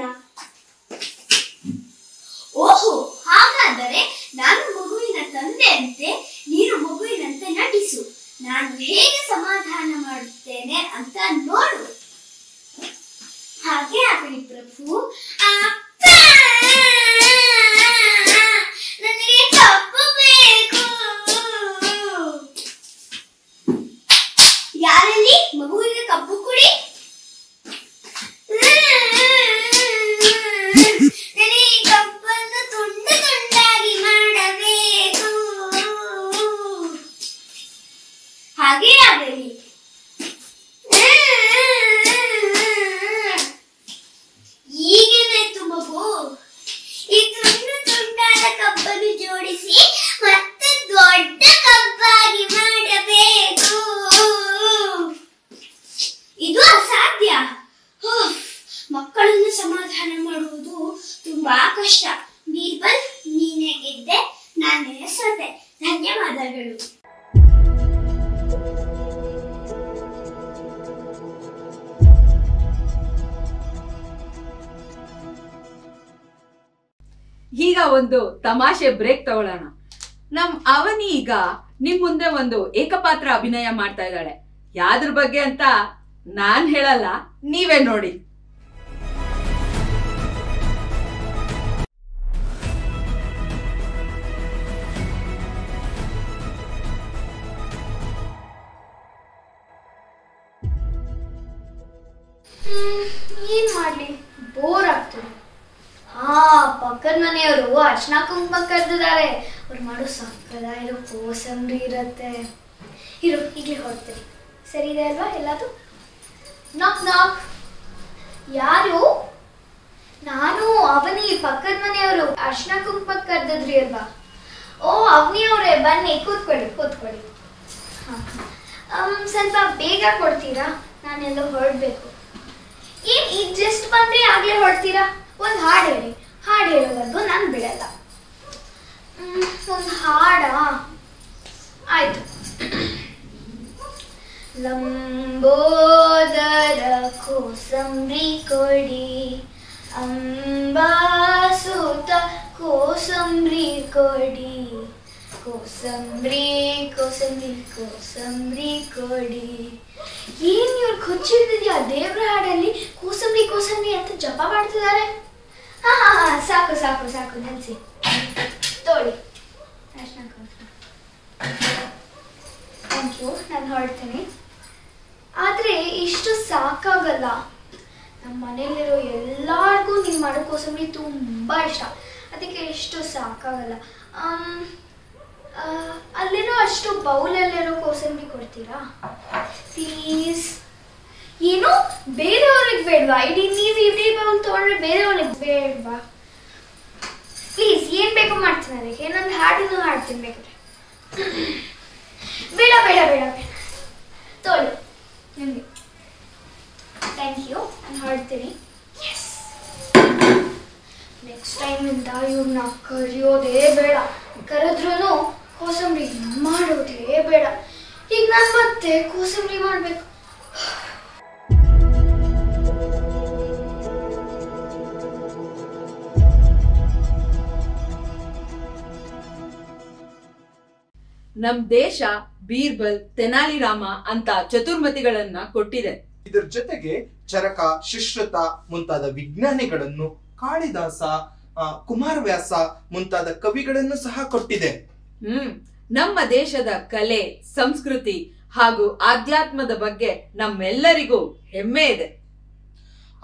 ಓಹೋ, ಹಾಗಾದರೆ ನಾನು ಮಗುವಿನ ತಂದೆಯಂತೆ ನೀನು ಮಗುವಿನಂತೆ ನಟಿಸು. ನಾನು ಹೇಗೆ ಸಮಾಧಾನ ಮಾಡುತ್ತೇನೆ ಅಂತ ನೋಡು. ಹಾಗೆ ಆಗಲಿ ಪ್ರಭು. ನನಗೆ ಕಪ್ಪು ಬೇಕು. ಯಾರಲ್ಲಿ ಮಗುವಿಗೆ ಕಪ್ಪು ಕೊಡಿ. ನನಗೆ ಕಪ್ಪನ್ನು ತುಂಡು ತುಂಡಾಗಿ ಮಾಡಬೇಕು. ಹಾಗೆ ಆಗಲಿ. ಈಗೇನಾಯ್ತು ಮಗು? ಈ ತುಂಡು ತುಂಡಾದ ಕಪ್ಪನ್ನು ಜೋಡಿಸಿ ಮತ್ತೆ ದೊಡ್ಡ ಕಪ್ಪಾಗಿ ಮಾಡಬೇಕು. ಇದು ಅಸಾಧ್ಯ. ಮಕ್ಕಳನ್ನು ಸಮಾಧಾನ ಮಾಡುವುದು ತುಂಬಾ ಕಷ್ಟ. ಬೀರ್ಬಲ್, ನೀನೇ ಗೆದ್ದೆ, ನಾನೇ ಸೋತೆ. ಧನ್ಯವಾದಗಳು. ಈಗ ಒಂದು ತಮಾಷೆ ಬ್ರೇಕ್ ತಗೊಳ್ಳೋಣ. ನಮ್ ಅವನಿ ಈಗ ನಿಮ್ ಮುಂದೆ ಒಂದು ಏಕಪಾತ್ರ ಅಭಿನಯ ಮಾಡ್ತಾ ಇದ್ದಾಳೆ. ಯಾವ್ದ್ರ ಬಗ್ಗೆ ಅಂತ ನಾನ್ ಹೇಳಲ್ಲ, ನೀವೇ ನೋಡಿ. ಏನ್ ಮಾಡ್ಲಿ, ಬೋರ್ ಆಗ್ತದೆ. ಪಕ್ಕದ ಮನೆಯವರು ಅರ್ಶನಾ ಕುಂಕುಮ ಕರೆದಿದ್ದಾರೆ. ಅವ್ರು ಮಾಡೋ ಸಕ್ಕದಾಗಿರೋ ಕೋಸಂಬರಿ ಇರತ್ತೆ. ಇರು, ಈಗಲೇ ಹೊರಡ್ತೀನಿ. ಸರಿ ಇದೆ ಅಲ್ವಾ ಎಲ್ಲದು? ನಾಕ್ ನಾಕ್. ಯಾರು? ನಾನು ಅವನಿ, ಪಕ್ಕದ ಮನೆಯವರು ಅರ್ಶನಾ ಕುಂಕುಮ ಕರೆದಿದ್ರಿ ಅಲ್ವಾ? ಓ ಅವನಿ ಅವರೇ, ಬನ್ನಿ ಕೂತ್ಕೊಳ್ಳಿ ಕೂತ್ಕೊಳ್ಳಿ. ಸ್ವಲ್ಪ ಬೇಗ ಕೊಡ್ತೀರಾ? ನಾನೆಲ್ಲೋ ಹೊರಡ್ಬೇಕು. ಏನ್ ಈಗ ಜಸ್ಟ್ ಬಂದ್ರೆ ಆಗ್ಲೇ ಹೊರಡ್ತೀರಾ? ಒಂದು ಹಾಡು ಹೇಳಿ. ಹಾಡು ಹೇಳೋವರೆಗೂ ನಾನು ಬಿಡಲ್ಲ. ಒಂದು ಹಾಡಾ? ಆಯ್ತು. ಲಂಬೋದರ ಕೋಸಂಬರಿ ಕೊಡಿ, ಅಂಬಾಸುತ ಕೋಸಂಬರಿ ಕೊಡಿ, ಕೋಸಂಬರಿ ಕೋಸಂಬರಿ ಕೋಸಂಬರಿ ಕೊಡಿ. ಏನ್ ಇವ್ರು ಖುಚ್ಚಿಡ್ತಿದ್ಯಾ? ದೇವ್ರ ಹಾಡಲ್ಲಿ ಕೋಸಂಬರಿ ಕೋಸಂಬರಿ ಅಂತ ಜಪ ಮಾಡ್ತಿದ್ದಾರೆ. ಹಾ ಹಾ ಹಾ, ಸಾಕು ಸಾಕು ಸಾಕು, ನೆನ್ಸಿ ತೋಳಿ. ಥ್ಯಾಂಕ್ ಯು, ನಾನು ಹೊರಡ್ತೀನಿ. ಆದರೆ ಇಷ್ಟು ಸಾಕಾಗಲ್ಲ. ನಮ್ಮ ಮನೇಲಿರೋ ಎಲ್ಲರಿಗೂ ನೀವು ಮಾಡೋ ಕೋಸಂಬರಿ ತುಂಬ ಇಷ್ಟ, ಅದಕ್ಕೆ ಇಷ್ಟು ಸಾಕಾಗಲ್ಲ. ಅಲ್ಲಿರೋ ಅಷ್ಟು ಬೌಲಲ್ಲಿರೋ ಕೋಸಂಬರಿ ಕೊಡ್ತೀರಾ ಪ್ಲೀಸ್? ಏನು ಬೇರೆಯವ್ರಿಗೆ ಬೇಡವಾ? ನೀವು ಇಡೀ ಬೌಲ್ ತೊಗೊಂಡ್ರೆ ಬೇರೆಯವ್ರಿಗೆ ಬೇಡವಾ? ಪ್ಲೀಸ್, ಏನು ಬೇಕೋ ಮಾಡ್ತೀನಿ. ಅದಕ್ಕೆ ಏನೊಂದು ಹಾಡನ್ನು ಹಾಡ್ತೀನಿ ಬೇಕಾದ್ರೆ. ಬೇಡ ಬೇಡ ಬೇಡ ಬೇಡ, ತೊಗೊಳ್ಳಿ ನಿಮಗೆ. ಥ್ಯಾಂಕ್ ಯು, ನಾನು ಹೊರಡ್ತೀನಿ. ಎಸ್, ನೆಕ್ಸ್ಟ್ ಟೈಮಿಂದ ಇವ್ರನ್ನ ಕರೆಯೋದೇ ಬೇಡ. ಕರೆದ್ರೂ ಕೋಸಂಬರಿ ಮಾಡೋದೇ ಬೇಡ. ಈಗ ನಾನು ಮತ್ತೆ ಕೋಸಂಬರಿ ಮಾಡಬೇಕು. ನಮ್ ದೇಶ ಬೀರ್ಬಲ್, ತೆನಾಲಿ ರಾಮ ಅಂತ ಚತುರ್ಮತಿಗಳನ್ನ ಕೊಟ್ಟಿದೆ. ಇದರ ಜೊತೆಗೆ ಚರಕ, ಶಿಶ್ರುತ ಮುಂತಾದ ವಿಜ್ಞಾನಿಗಳನ್ನು, ಕಾಳಿದಾಸ, ಕುಮಾರವ್ಯಾಸ ಮುಂತಾದ ಕವಿಗಳನ್ನು ಸಹ ಕೊಟ್ಟಿದೆ. ನಮ್ಮ ದೇಶದ ಕಲೆ, ಸಂಸ್ಕೃತಿ ಹಾಗೂ ಆಧ್ಯಾತ್ಮದ ಬಗ್ಗೆ ನಮ್ಮೆಲ್ಲರಿಗೂ ಹೆಮ್ಮೆ ಇದೆ.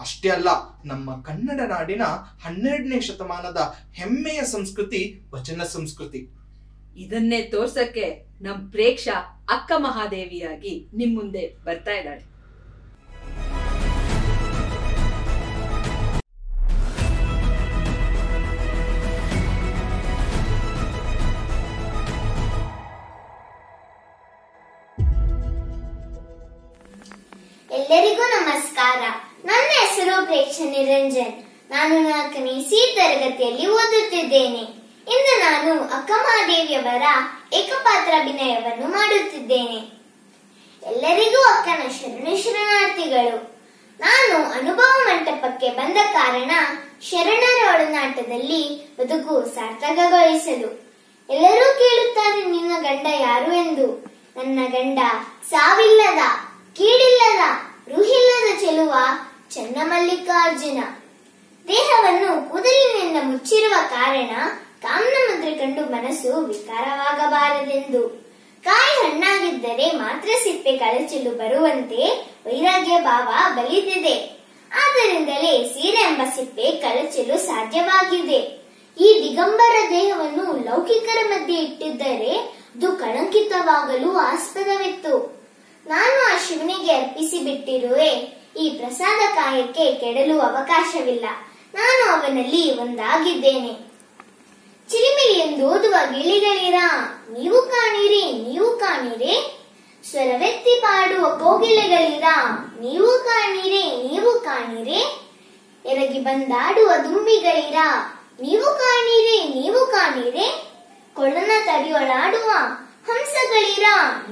ಅಷ್ಟೇ ಅಲ್ಲ, ನಮ್ಮ ಕನ್ನಡ ನಾಡಿನ 12ನೇ ಶತಮಾನದ ಹೆಮ್ಮೆಯ ಸಂಸ್ಕೃತಿ ವಚನ ಸಂಸ್ಕೃತಿ. ಇದನ್ನೇ ತೋರ್ಸಕ್ಕೆ ನಮ್ ಪ್ರೇಕ್ಷಾ ಅಕ್ಕ ಮಹಾದೇವಿಯಾಗಿ ನಿಮ್ ಮುಂದೆ ಬರ್ತಾ ಇದ್ದಾಳೆ. ಎಲ್ಲರಿಗೂ ನಮಸ್ಕಾರ. ನನ್ನ ಹೆಸರು ಪ್ರೇಕ್ಷಾ ನಿರಂಜನ್. ನಾನು 4ನೇ ಸಿ ತರಗತಿಯಲ್ಲಿ ಓದುತ್ತಿದ್ದೇನೆ. ಇಂದು ನಾನು ಅಕ್ಕಮಹಾದೇವಿಯವರ ಏಕಪಾತ್ರಾಭಿನಯವನ್ನು ಮಾಡುತ್ತಿದ್ದೇನೆ. ಎಲ್ಲರಿಗೂ ಅಕ್ಕನ ಶರಣಾರ್ಥಿಗಳು. ನಾನು ಅನುಭವ ಮಂಟಪಕ್ಕೆ ಬಂದ ಕಾರಣ ಶರಣರ ಒಡನಾಟದಲ್ಲಿ ಬದುಕು ಸಾರ್ಥಕಗೊಳಿಸಲು. ಎಲ್ಲರೂ ಕೇಳುತ್ತಾರೆ, ನಿನ್ನ ಗಂಡ ಯಾರು ಎಂದು. ನನ್ನ ಗಂಡ ಸಾವಿಲ್ಲದ, ಕೀಡಿಲ್ಲದ, ರುಹಿಲ್ಲದ ಚೆಲುವ ಚನ್ನಮಲ್ಲಿಕಾರ್ಜುನ. ದೇಹವನ್ನು ಕೂದಲಿನಿಂದ ಮುಚ್ಚಿರುವ ಕಾರಣ ಕಾಮನ ಮುದ್ರೆ ಕಂಡು ಮನಸ್ಸು ವಿಕಾರವಾಗಬಾರದೆಂದು. ಕಾಯಿ ಹಣ್ಣಾಗಿದ್ದರೆ ಮಾತ್ರ ಸಿಪ್ಪೆ ಕಳಚಲು ಬರುವಂತೆ ವೈರಾಗ್ಯ ಭಾವ ಬಲಿದಿದೆ. ಆದ್ದರಿಂದಲೇ ಸೀರೆ ಎಂಬ ಸಿಪ್ಪೆ ಕಳಚಲು ಸಾಧ್ಯವಾಗಿದೆ. ಈ ದಿಗಂಬರ ದೇಹವನ್ನು ಲೌಕಿಕರ ಮಧ್ಯೆ ಇಟ್ಟಿದ್ದರೆ ಅದು ಕಳಂಕಿತವಾಗಲು ಆಸ್ಪದವಿತ್ತು. ನಾನು ಆ ಶಿವನಿಗೆ ಅರ್ಪಿಸಿ ಬಿಟ್ಟಿರುವೆ. ಈ ಪ್ರಸಾದ ಕಾಯಕ್ಕೆ ಕೆಡಲು ಅವಕಾಶವಿಲ್ಲ. ನಾನು ಅವನಲ್ಲಿ ಒಂದಾಗಿದ್ದೇನೆ. ಚಿಲಿಮಿಲಿ ಎಂದು ಓದುವ ಗಿಳಿಗಳಿರ, ನೀವು ಕಾಣಿರಿ, ನೀವು ಕಾಣಿರಿ. ಸ್ವರವೆತ್ತಿ ಪಾಡುವ ಕೋಗಿಲೆಗಳಿರ, ನೀವು ಕಾಣಿರಿ, ನೀವು ಕಾಣಿರಿ. ಎರಗಿ ಬಂದಾಡುವ ದುಂಬಿಗಳಿರ, ನೀವು ಕಾಣಿರಿ, ನೀವು ಕಾಣಿರಿ. ಕೊಳ್ಳನ ತಡಿಯೊಳಾಡುವ ಹಂಸಗಳಿರ,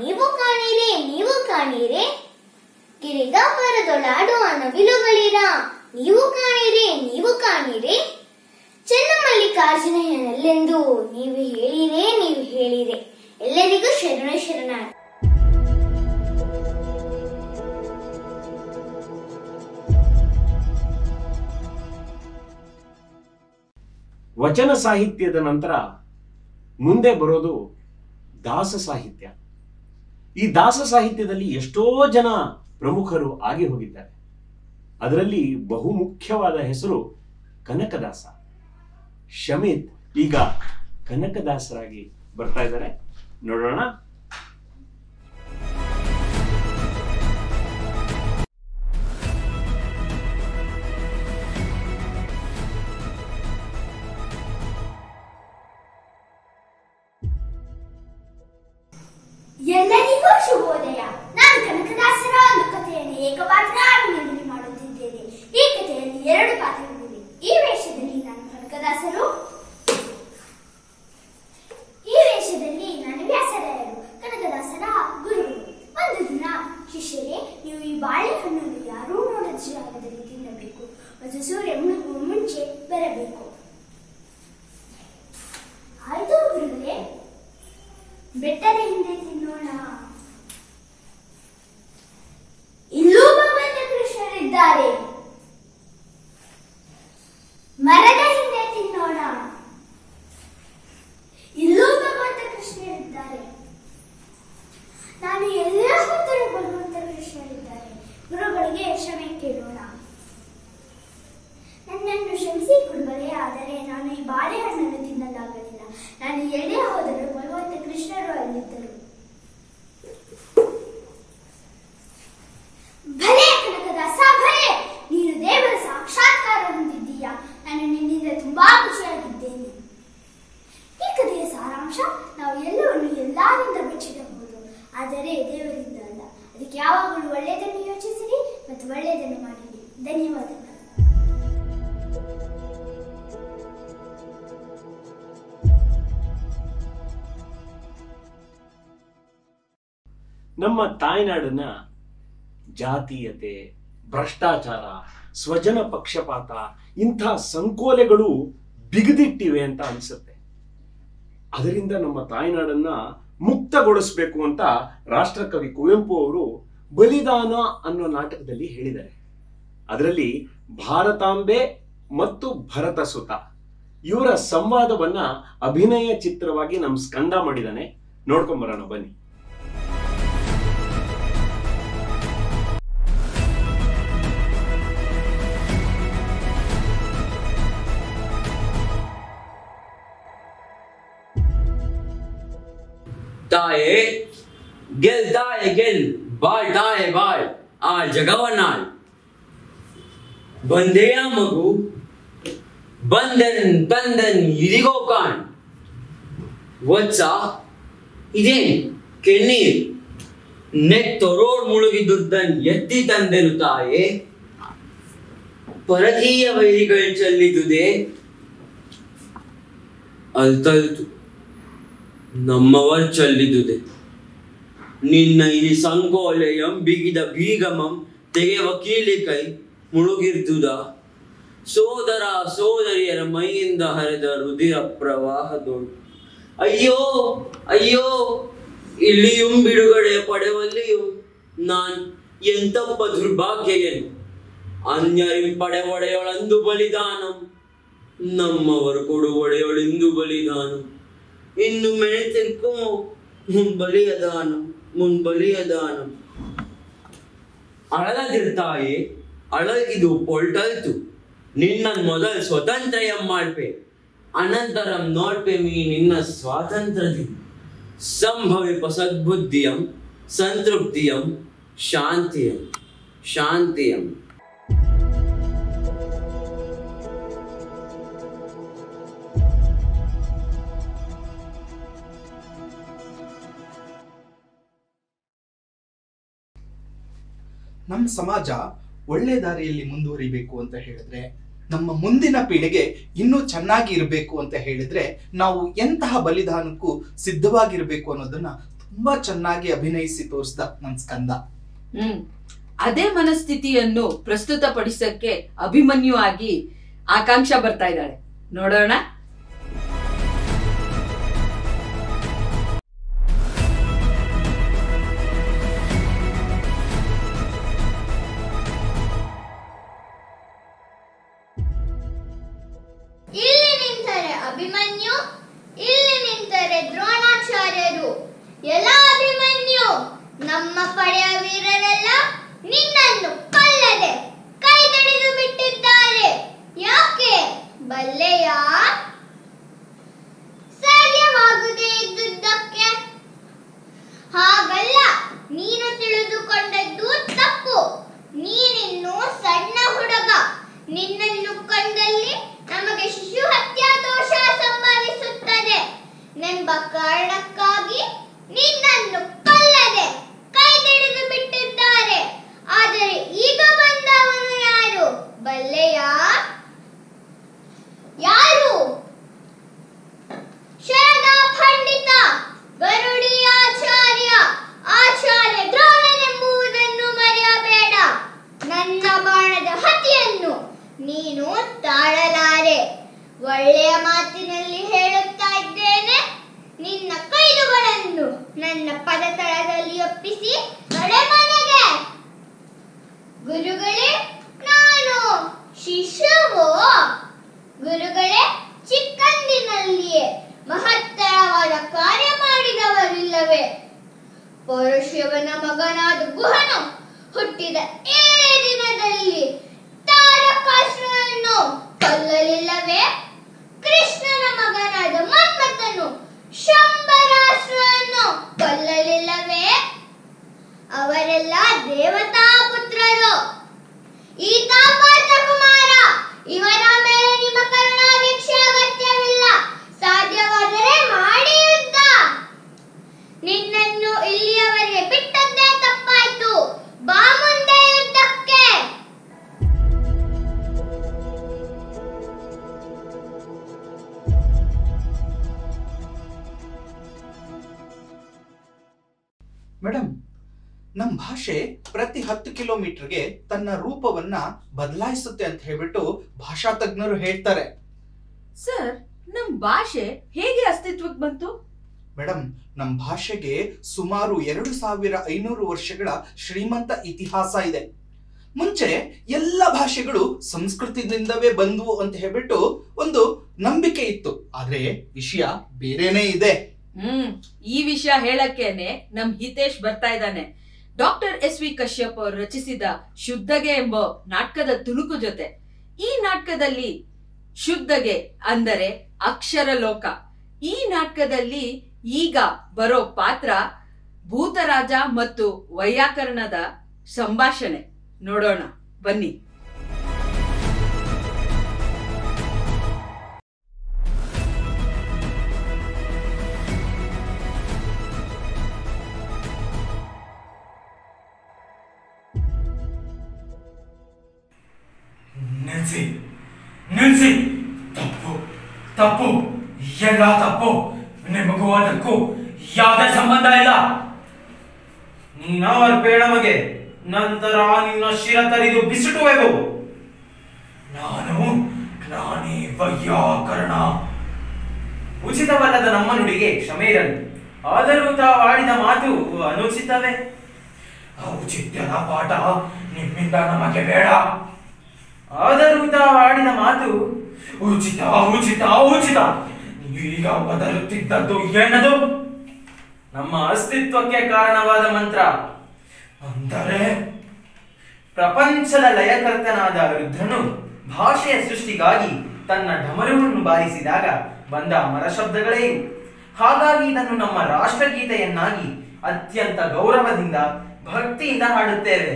ನೀವು ಕಾಣಿರಿ, ನೀವು ಕಾಣಿರಿ. ಗಿರಿಗಾಪರದೊಳಾಡುವ ನವಿಲುಗಳಿರ, ನೀವು ಕಾಣಿರಿ, ನೀವು ಕಾಣಿರಿ. ಚನ್ನಮಲ್ಲಿಕಾರ್ಜುನಯ್ಯನಲ್ಲೆಂದು ನೀವು ಹೇಳಿರೆ, ನೀವು ಹೇಳಿರೆ. ಎಲ್ಲರಿಗೂ ಶರಣ. ವಚನ ಸಾಹಿತ್ಯದ ನಂತರ ಮುಂದೆ ಬರೋದು ದಾಸ ಸಾಹಿತ್ಯ. ಈ ದಾಸ ಸಾಹಿತ್ಯದಲ್ಲಿ ಎಷ್ಟೋ ಜನ ಪ್ರಮುಖರು ಆಗಿ ಹೋಗಿದ್ದಾರೆ. ಅದರಲ್ಲಿ ಬಹುಮುಖ್ಯವಾದ ಹೆಸರು ಕನಕದಾಸ. ಶಮಿತ್ ಈಗ ಕನಕದಾಸರಾಗಿ ಬರ್ತಾ ಇದ್ದಾರೆ, ನೋಡೋಣ. ಎಲ್ಲರಿಗೂ ಶುಭೋದಯ. ನಾನು ಕನಕದಾಸರ ಒಂದು ಕಥೆಯನ್ನು ಏಕಪಾತ್ರಾಭಿನಯದಲ್ಲಿ ಮಾಡುತ್ತಿದ್ದೇನೆ. ಈ ಕಥೆಯಲ್ಲಿ 2 ಪಾತ್ರಗಳಿವೆ. ಈ ವೇಷದಲ್ಲಿ ನಾನು ಕನಕದಾಸರು, ಈ ವೇಷದಲ್ಲಿ ನಾನು ವ್ಯಾಸರಾಯರು, ಕನಕದಾಸರ ಗುರುಗಳು. ಒಂದು ದಿನ, ಶಿಷ್ಯರೇ, ನೀವು ಈ ಬಾಳೆಹಣ್ಣನ್ನು ಯಾರೂ ನೋಡದ ಜಾಗದಲ್ಲಿ ತಿನ್ನಬೇಕು ಮತ್ತು ಸೂರ್ಯ ಮುಳುಗುವ ಮುಂಚೆ ಬರಬೇಕು. ಆಯ್ತು ಗುರುಗಳೇ, ಬೆಟ್ಟದ ಹಿಂದೆ ತಿನ್ನೋಣ. ಇಲ್ಲೂ ಭಗವಂತ ಕೃಷ್ಣರಿದ್ದಾರೆ. ಮರದ ಹಿಂದೆ ತಿನ್ನೋಣ. ಇಲ್ಲೂ ಭಗವಂತ ಕೃಷ್ಣರಿದ್ದಾರೆ. ನಾನು ಎಲ್ಲ ಹೊತ್ತರೂ ಭಗವಂತ ಕೃಷ್ಣರಿದ್ದಾರೆ. ಗುರುಗಳಿಗೆ ಕ್ಷಮೆ ಕೇಳೋಣ. ನನ್ನನ್ನು ಕ್ಷಮಿಸಿ ಗುರುಗಳೇ, ಆದರೆ ನಾನು ಈ ಬಾಳೆಹಣ್ಣನ್ನು ತಿನ್ನಲಾಗಲಿಲ್ಲ. ನಾನು ಎಲ್ಲೇ ಹೋದರೂ ಭಗವಂತ ಕೃಷ್ಣರು ಅಲ್ಲಿದ್ದರು. ಭಲೆ ಕನಕದಾಸ, ಭಲೆ, ನೀನು ದೇವರ ಸಾಕ್ಷಾತ್ಕಾರ ಹೊಂದಿದ್ದೀಯಾ. ನಾನು ನಿನ್ನಿಂದ ತುಂಬಾ ಖುಷಿಯಾಗಿದ್ದೇನೆ. ಈ ಕಥೆಯ ಸಾರಾಂಶ, ನಾವು ಎಲ್ಲವನ್ನು ಎಲ್ಲರಿಂದ ಬಚ್ಚಿಡಬಹುದು, ಆದರೆ ದೇವರಿಂದ ಅಲ್ಲ. ಅದಕ್ಕೆ ಯಾವಾಗಲೂ ಒಳ್ಳೆಯದನ್ನು ಯೋಚಿಸಿರಿ ಮತ್ತು ಒಳ್ಳೆಯದನ್ನು ಮಾಡಿರಿ. ಧನ್ಯವಾದಗಳು. ನಮ್ಮ ತಾಯ್ನಾಡನ್ನ ಜಾತೀಯತೆ, ಭ್ರಷ್ಟಾಚಾರ, ಸ್ವಜನ ಪಕ್ಷಪಾತ ಇಂಥ ಸಂಕೋಲೆಗಳು ಬಿಗದಿಟ್ಟಿವೆ ಅಂತ ಅನ್ಸುತ್ತೆ. ಅದರಿಂದ ನಮ್ಮ ತಾಯ್ನಾಡನ್ನ ಮುಕ್ತಗೊಳಿಸಬೇಕು ಅಂತ ರಾಷ್ಟ್ರಕವಿ ಕುವೆಂಪು ಅವರು ಬಲಿದಾನ ಅನ್ನೋ ನಾಟಕದಲ್ಲಿ ಹೇಳಿದ್ದಾರೆ. ಅದರಲ್ಲಿ ಭಾರತಾಂಬೆ ಮತ್ತು ಭರತ ಸುತ ಇವರ ಸಂವಾದವನ್ನ ಅಭಿನಯ ಚಿತ್ರವಾಗಿ ನಮ್ಮ ಸ್ಕಂದ ಮಾಡಿದಾನೆ. ನೋಡ್ಕೊಂಬರೋಣ ಬನ್ನಿ. ತಾಯೇ ಗೆಲ್, ತಾಯೆ ಗೆಲ್, ಬಾಳ್ ತಾಯೆ ಬಾಳ್, ಆ ಜಗವನ್ನಾಳ್. ಬಂದೆಯ ಮಗು, ಬಂದನ್ ತಂದನ್ ಇದಿಗೋ ಕಾಣ್. ವತ್ಸ ಇದೇನ್ ಕೆನ್ನೀರ್ ನೆತ್ತೊರೋಡ್ ಮುಳುಗಿದುರ್ದನ್ ಎತ್ತಿ ತಂದೆನು ತಾಯೇ. ಪರಕೀಯ ವೈರಿಗಳು ಚೆಲ್ಲಿದುದೇ ಅಲ್ತಲ್ತು ನಮ್ಮವರ್ ಚಲ್ಲಿದುದೆ. ನಿನ್ನ ಈ ಸಂಕೋಲೆಯಂ ಬಿಗಿದ ಬೀಗಮಂ ತೆಗೆವ ಕೀಳಿಕೈ ಮುಳುಗಿರ್ದುದ. ಸೋದರ ಸೋದರಿಯರ ಮೈಯಿಂದ ಹರಿದ ರುಧಿರ ಪ್ರವಾಹದೋಳು. ಅಯ್ಯೋ ಅಯ್ಯೋ, ಇಲ್ಲಿಯುಂ ಬಿಡುಗಡೆ ಪಡೆವಲ್ಲಿಯೂ ನಾನ್ ಎಂತಪ್ಪ ದುರ್ಭಾಗ್ಯಗೆನು. ಅನ್ಯರಿಂ ಪಡೆವೊಡೆಯೊಳಂದು ಬಲಿದಾನಂ, ನಮ್ಮವರು ಕೊಡುವೊಡೆಯೊಳೆಂದು ಬಲಿದಾನಂ. ಇನ್ನು ಮೆಣೆತಿರ್ಕೋ ಮುನ್ಬಲಿಯದಾನಂ, ಮುನ್ಬಲಿಯದಾನಂ. ಅಳಲದಿರ್ತಾಯೇ ಅಳಗಿದು ಪೊಲ್ಟಲ್ತು. ನಿನ್ನನ್ ಮೊದಲ್ ಸ್ವತಂತ್ರಯಂ ಮಾಡ್ಪೆ, ಅನಂತರಂ ನೋಡ್ಪೆ ಮೀ ನಿನ್ನ ಸ್ವಾತಂತ್ರ್ಯದಿ. ಸಂಭವಿಪ ಸದ್ಬುದ್ಧಿಯಂ ಸಂತೃಪ್ತಿಯಂ ಶಾಂತಿಯಂ ಶಾಂತಿಯಂ. ನಮ್ಮ ಸಮಾಜ ಒಳ್ಳೆ ದಾರಿಯಲ್ಲಿ ಮುಂದುವರಿಬೇಕು ಅಂತ ಹೇಳಿದ್ರೆ, ನಮ್ಮ ಮುಂದಿನ ಪೀಳಿಗೆ ಇನ್ನೂ ಚೆನ್ನಾಗಿ ಇರಬೇಕು ಅಂತ ಹೇಳಿದ್ರೆ, ನಾವು ಎಂತಹ ಬಲಿದಾನಕ್ಕೂ ಸಿದ್ಧವಾಗಿರ್ಬೇಕು ಅನ್ನೋದನ್ನ ತುಂಬಾ ಚೆನ್ನಾಗಿ ಅಭಿನಯಿಸಿ ತೋರಿಸ್ದ ನನ್ ಸ್ಕಂದ. ಅದೇ ಮನಸ್ಥಿತಿಯನ್ನು ಪ್ರಸ್ತುತಪಡಿಸಕ್ಕೆ ಅಭಿಮನ್ಯು ಆಗಿ ಆಕಾಂಕ್ಷ ಬರ್ತಾ ಇದ್ದಾಳೆ. ನೋಡೋಣ. ಇಲ್ಲಿ ನಿಂತರೆ ಅಭಿಮನ್ಯು, ಇಲ್ಲಿ ನಿಂತರೆ ದ್ರೋಣಾಚಾರ್ಯರು. ಎಲ್ಲ ಅಭಿಮನ್ಯು, ನಮ್ಮ ಪಡೆಯ ವೀರರೆಲ್ಲ ನಿನ್ನನ್ನು ಕೊಲ್ಲದೆ ಕೈದಡಿದು ಬಿಟ್ಟಿದ್ದಾರೆ. ಯಾಕೆ ಬಲ್ಲೆಯ? ಸಾಧ್ಯವಾಗದೆ ಇದ್ದುದಕ್ಕೆ. ಹಾಗಲ್ಲ, ನೀನು ತಿಳಿದುಕೊಂಡದ್ದು ತಪ್ಪು. ನೀನಿನ್ನು ಸಣ್ಣ ಹುಡುಗ. ನಿನ್ನನ್ನು ಕೊಂದಲ್ಲಿ ನಮಗೆ ಶಿಶು ಹತ್ಯಾ ದೋಷ ಸಂಭವಿಸುತ್ತದೆ ನೆಂಬ ಕಾರಣಕ್ಕಾಗಿ ನಿನ್ನನ್ನು ಕೊಲ್ಲದೆ ಕೈದಿಡಿದು ಬಿಟ್ಟಿದ್ದಾರೆ. ಆದರೆ ಈಗ ಬಂದವನು ಯಾರು ಬಲ್ಲೆಯ? ಯಾರು? ಶರದಾ ಪಂಡಿತ ಗರುಡಿ ಆಚಾರ್ಯ, ಆಚಾರ್ಯ ದ್ರೋಣನೆಂಬುದನ್ನು ಮರೆಯಬೇಡ. ನನ್ನ ಬಾಣದ ಹತಿಯನ್ನು ನೀನು ತಾಳಲಾರೆ. ಒಳ್ಳೆಯ ಮಾತಿನಲ್ಲಿ ಹೇಳುತ್ತಾ ಇದ್ದೇನೆ, ನಿನ್ನ ಕೈದುಗಳನ್ನು ನನ್ನ ಪದತಳದಲ್ಲಿ ಒಪ್ಪಿಸಿ ನಡೆ ಮನೆಗೆ. ಗುರುಗಳೇ, ನಾನು ಶಿಶುವು. ಗುರುಗಳೇ, ಚಿಕ್ಕಂದಿನಲ್ಲಿಯೇ ಮಹತ್ತರವಾದ ಕಾರ್ಯ ಮಾಡಿದವರಿಲ್ಲವೇ? ಪರಶುವನ ಮಗನಾದ ಗುಹನು ಹುಟ್ಟಿದ 7 ದಿನದಲ್ಲಿ ತಾರಕಾಸುರನನ್ನು ಕೊಲ್ಲಲಿಲ್ಲವೇ? ಕೃಷ್ಣನ ಮಗನಾದ ಮನ್ಮಥನು ಶಂಬರಾಸುರನನ್ನು ಕೊಲ್ಲಲಿಲ್ಲವೇ? ಅವರೆಲ್ಲ ದೇವತಾ ಪುತ್ರರು. ಈತ ಪಾರ್ಥಕುಮಾರ. ಇವನ ಮೇಲೆ ನಿಮ್ಮ ಕರುಣಾಭಿಕ್ಷೆ ಅಗತ್ಯವಿಲ್ಲ. ಸಾಧ್ಯವಾದರೆ ಮಾಡಿ ಯುದ್ಧ. ನಿನ್ನನ್ನು ಇಲ್ಲಿಯವರೆಗೆ ಬಿಟ್ಟದ್ದೇ ತಪ್ಪಾಯ್ತು. ಬಾ ಮುಂದೆ ಯುದ್ಧಕ್ಕೆ. ಮೇಡಮ್, ನಮ್ಮ ಭಾಷೆ ಪ್ರತಿ 10 ಕಿಲೋಮೀಟರ್ಗೆ ತನ್ನ ರೂಪವನ್ನ ಬದಲಾಯಿಸುತ್ತೆ ಅಂತ ಹೇಳ್ಬಿಟ್ಟು ಭಾಷಾ ತಜ್ಞರು ಹೇಳ್ತಾರೆ. ಸರ್, ನಮ್ ಭಾಷೆ ಹೇಗೆ ಅಸ್ತಿತ್ವಕ್ಕೆ ಬಂತು? ಮೇಡಮ್, ನಮ್ಮ ಭಾಷೆಗೆ ಸುಮಾರು 2500 ವರ್ಷಗಳ ಶ್ರೀಮಂತ ಇತಿಹಾಸ ಇದೆ. ಮುಂಚೆ ಎಲ್ಲ ಭಾಷೆಗಳು ಸಂಸ್ಕೃತದಿಂದವೇ ಬಂದವು ಅಂತ ಹೇಳ್ಬಿಟ್ಟು ಒಂದು ನಂಬಿಕೆ ಇತ್ತು. ಆದ್ರೆ ವಿಷಯ ಬೇರೆನೇ ಇದೆ. ಈ ವಿಷಯ ಹೇಳಕ್ಕೇನೆ ನಮ್ ಹಿತೇಶ್ ಬರ್ತಾ ಇದ್ದಾನೆ. ಡಾಕ್ಟರ್ ಎಸ್ ವಿ ಕಶ್ಯಪ್ ಅವರು ರಚಿಸಿದ ಶುದ್ಧಗೆ ಎಂಬ ನಾಟಕದ ತುಣುಕು ಜೊತೆ. ಈ ನಾಟಕದಲ್ಲಿ ಶುದ್ಧಗೆ ಅಂದರೆ ಅಕ್ಷರ ಲೋಕ. ಈ ನಾಟಕದಲ್ಲಿ ಈಗ ಬರೋ ಪಾತ್ರ ಭೂತರಾಜ ಮತ್ತು ವೈಯಾಕರಣದ ಸಂಭಾಷಣೆ. ನೋಡೋಣ ಬನ್ನಿ. ನಿಲ್ಸಿ, ತಪ್ಪು ತಪ್ಪು, ಎಲ್ಲ ತಪ್ಪು. ನಿಮಗೂ ಅದಕ್ಕೂ ಯಾವುದೇ ಸಂಬಂಧ ಇಲ್ಲ. ನೀನವರ ಬೇಡಮಗೆ ನಂತರ ನಿನ್ನ ಶಿರ ತರಿದು ಬಿಸಿಟುವೆವು. ನಾನೇ ವೈಯಾಕರಣ. ಉಚಿತವಲ್ಲದ ನಮ್ಮ ನುಡಿಗೆ ಕ್ಷಮೆ ಇರಲಿ. ಆದರೂ ತಾವಾಡಿದ ಮಾತು ಅನುಚಿತವೇ. ಔಚಿತ್ಯದ ಪಾಠ ನಿಮ್ಮಿಂದ ನಮಗೆ ಬೇಡ. ಆದರೂ ತಾವಾಡಿದ ಮಾತು ಉಚಿತ ಉಚಿತ ಉಚಿತ. ಈಗ ಬದಲುತ್ತಿದ್ದದ್ದು ಏನದು? ನಮ್ಮ ಅಸ್ತಿತ್ವಕ್ಕೆ ಕಾರಣವಾದ ಮಂತ್ರ. ಅಂದರೆ ಪ್ರಪಂಚದ ಲಯಕರ್ತನಾದ ರುದ್ರನು ಭಾಷೆಯ ಸೃಷ್ಟಿಗಾಗಿ ತನ್ನ ಢಮರುವನ್ನು ಬಾರಿಸಿದಾಗ ಬಂದ ಅಮರ ಶಬ್ದಗಳೇ ಇವು. ಹಾಗಾಗಿ ಇದನ್ನು ನಮ್ಮ ರಾಷ್ಟ್ರಗೀತೆಯನ್ನಾಗಿ ಅತ್ಯಂತ ಗೌರವದಿಂದ ಭಕ್ತಿಯಿಂದ ಹಾಡುತ್ತೇವೆ.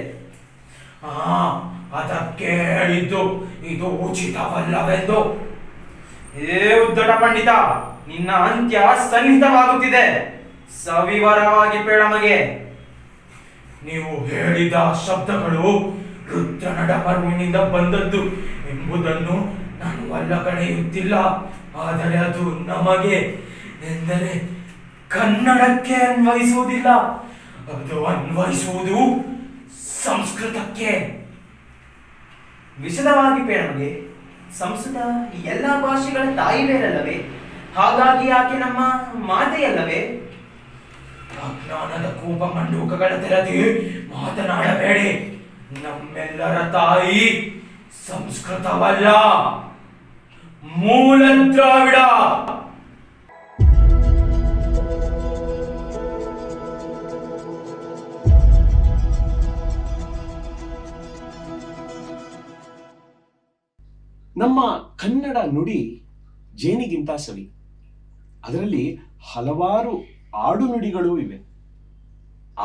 ಅದಕ್ಕೆ ಹೇಳಿದ್ದು ಇದು ಉಚಿತವಲ್ಲವೆಂದು. ಏ ಉದ್ದಟ ಪಂಡಿತ, ನಿನ್ನ ಅಂತ್ಯ ಸನ್ನಿಹಿತವಾಗುತ್ತಿದೆ. ಸವಿವರವಾಗಿ ಬೇಡಮಗೆ. ನೀವು ಹೇಳಿದ ಶಬ್ದಗಳು ರುದ್ರನ ಡಮರುವಿನಿಂದ ಬಂದದ್ದು ಎಂಬುದನ್ನು ನಾನು ಅಲ್ಲಗಳೆಯುತ್ತಿಲ್ಲ. ಆದರೆ ಅದು ನಮಗೆ ಎಂದರೆ ಕನ್ನಡಕ್ಕೆ ಅನ್ವಯಿಸುವುದಿಲ್ಲ. ಅದು ಅನ್ವಯಿಸುವುದು ಸಂಸ್ಕೃತಕ್ಕೆ. ವಿಶದವಾಗಿ ಬೇಡಮಗೆ. ಸಂಸ್ಕೃತ ಎಲ್ಲ ಭಾಷೆಗಳ ತಾಯಿ ಬೇರಲ್ಲವೇ? ಹಾಗಾಗಿ ಆಕೆ ನಮ್ಮ ಮಾತೆಯಲ್ಲವೇ? ಅಜ್ಞಾನದ ಕೂಪ ಮಂಡೂಕಗಳ ತೆರೆದಿ ಮಾತನಾಡಬೇಡಿ. ನಮ್ಮೆಲ್ಲರ ತಾಯಿ ಸಂಸ್ಕೃತವಲ್ಲ, ಮೂಲ ದ್ರಾವಿಡ. ನಮ್ಮ ಕನ್ನಡ ನುಡಿ ಜೇನಿಗಿಂತ ಸವಿ. ಅದರಲ್ಲಿ ಹಲವಾರು ಆಡು ನುಡಿಗಳೂ ಇವೆ,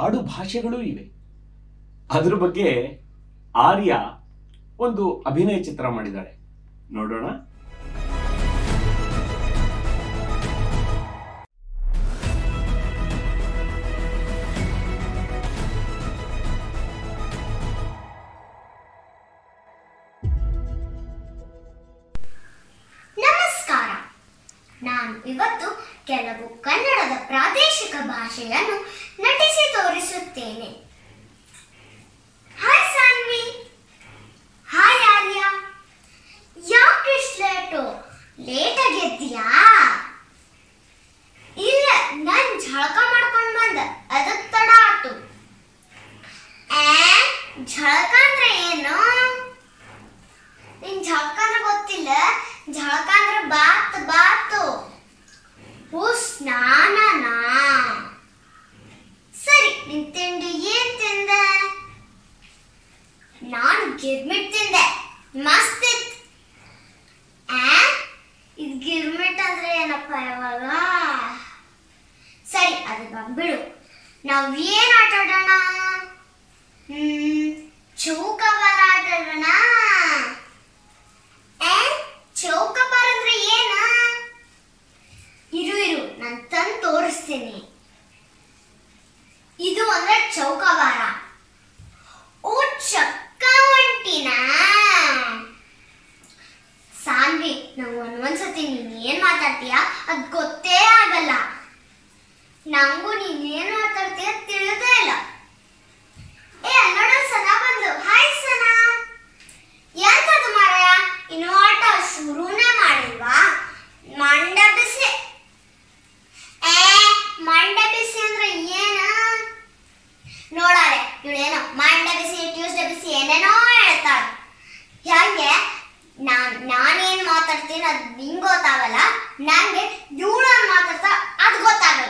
ಆಡು ಭಾಷೆಗಳೂ ಇವೆ. ಅದ್ರ ಬಗ್ಗೆ ಆರ್ಯ ಒಂದು ಅಭಿನಯ ಚಿತ್ರ ಮಾಡಿದ್ದಾಳೆ, ನೋಡೋಣ. ನಮಸ್ಕಾರ. ನಾನು ಇವತ್ತು ಕೆಲವು ಕನ್ನಡದ ಪ್ರಾದೇಶಿಕ ಭಾಷೆಯನ್ನು ನಟಿಸಿ ತೋರಿಸುತ್ತೇನೆ. ಹಾಯ್ ಸಾನ್ವಿ. ಹಾಯ್ ಆರ್ಯ. ಯಾಕಿಷ್ಟು ಲೇಟಾಗಿ ಎದ್ದೀಯಾ? ಇಲ್ಲ, ನಾನು ಝಳಕ ಮಾಡ್ಕೊಂಡು ಬಂದೆ, ಅದಕ್ಕೆ ತಡ ಆಯ್ತು. ಝಳಕ ಅಂದ್ರೆ ಏನು? ನಿನ್ ಝಳಕ ಅಂದ್ರೆ ಗೊತ್ತಿಲ್ಲ? ಝಳಕ ಅಂದ್ರೆ ಬಾತು. ಓ, ಸ್ನಾನನಾ? ಸರಿ, ನಿನ್ ತಿಂಡಿ ಏನ್ ತಿಂದೆ? ನಾನು ಗಿರ್ಮಿಟ್ ತಿಂದೆ, ಮಸ್ತ್ ಇತ್ತು. ಇದು ಗಿರ್ಮಿಟ್ ಅಂದ್ರೆ ಏನಪ್ಪ ಇವಾಗ? ಸರಿ, ಅದು ಬಂದ್ಬಿಡು. ನಾವ್ ಏನ್ ಆಟ ಆಡೋಣ? ಚೌಕಾಬಾರ ಆಟ ಆಡೋಣ. ಚೌಕಾಬಾರ ಅಂದ್ರೆ ಏನ? ಇರು, ನಾನು ತಂದು ತೋರಿಸ್ತೀನಿ. ಇದು ಅಂದ್ರೆ ಚೌಕಾಬಾರ. ಓ, ಚಕ್ಕ ಹೊಂಟಿನಾ? ಸಾನ್ವಿ, ನಾವು ಒಂದ್ಸತಿ ನೀನ್ ಏನ್ ಮಾತಾಡ್ತೀಯ ಅದ್ ಗೊತ್ತೇ ಆಗಲ್ಲ. ನಂಗೂ ನೀನ್ ಏನ್ ಮಾತಾಡ್ತೀಯ ತಿಳಿದೇ ಇಲ್ಲ. ನೋಡ, ಸನಾ ಬಂದು. ಹಾಯ್ ಸನಾ. ಎಂತದು ಮಾರಾಯ, ಇನ್ನು ಆಟ ಶುರುನೇ ಮಾಡಿಲ್ವಾ? ಮಂಡ ಬಿಸಿ. ಮಂಡ ಬಿಸಿ ಅಂದ್ರೆ ಏನ? ನೋಡಾರೆ ಇವಳೇನೋ ಮಂಡ ಬಿಸಿ, ಟ್ಯೂಸ್ಡೇ ಬಿಸಿ ಏನೇನೋ ಹೇಳ್ತಾಳೆ. ಹಂಗೆ ನಾನೇನ್ ಮಾತಾಡ್ತೀನಿ ಅದ್ ನಿಂಗೆ ಗೊತ್ತಾಗಲ್ಲ, ನಂಗೆ ಇವಳು ಮಾತಾಡ್ತಾ ಅದ್ ಗೊತ್ತಾಗಲ್ಲ.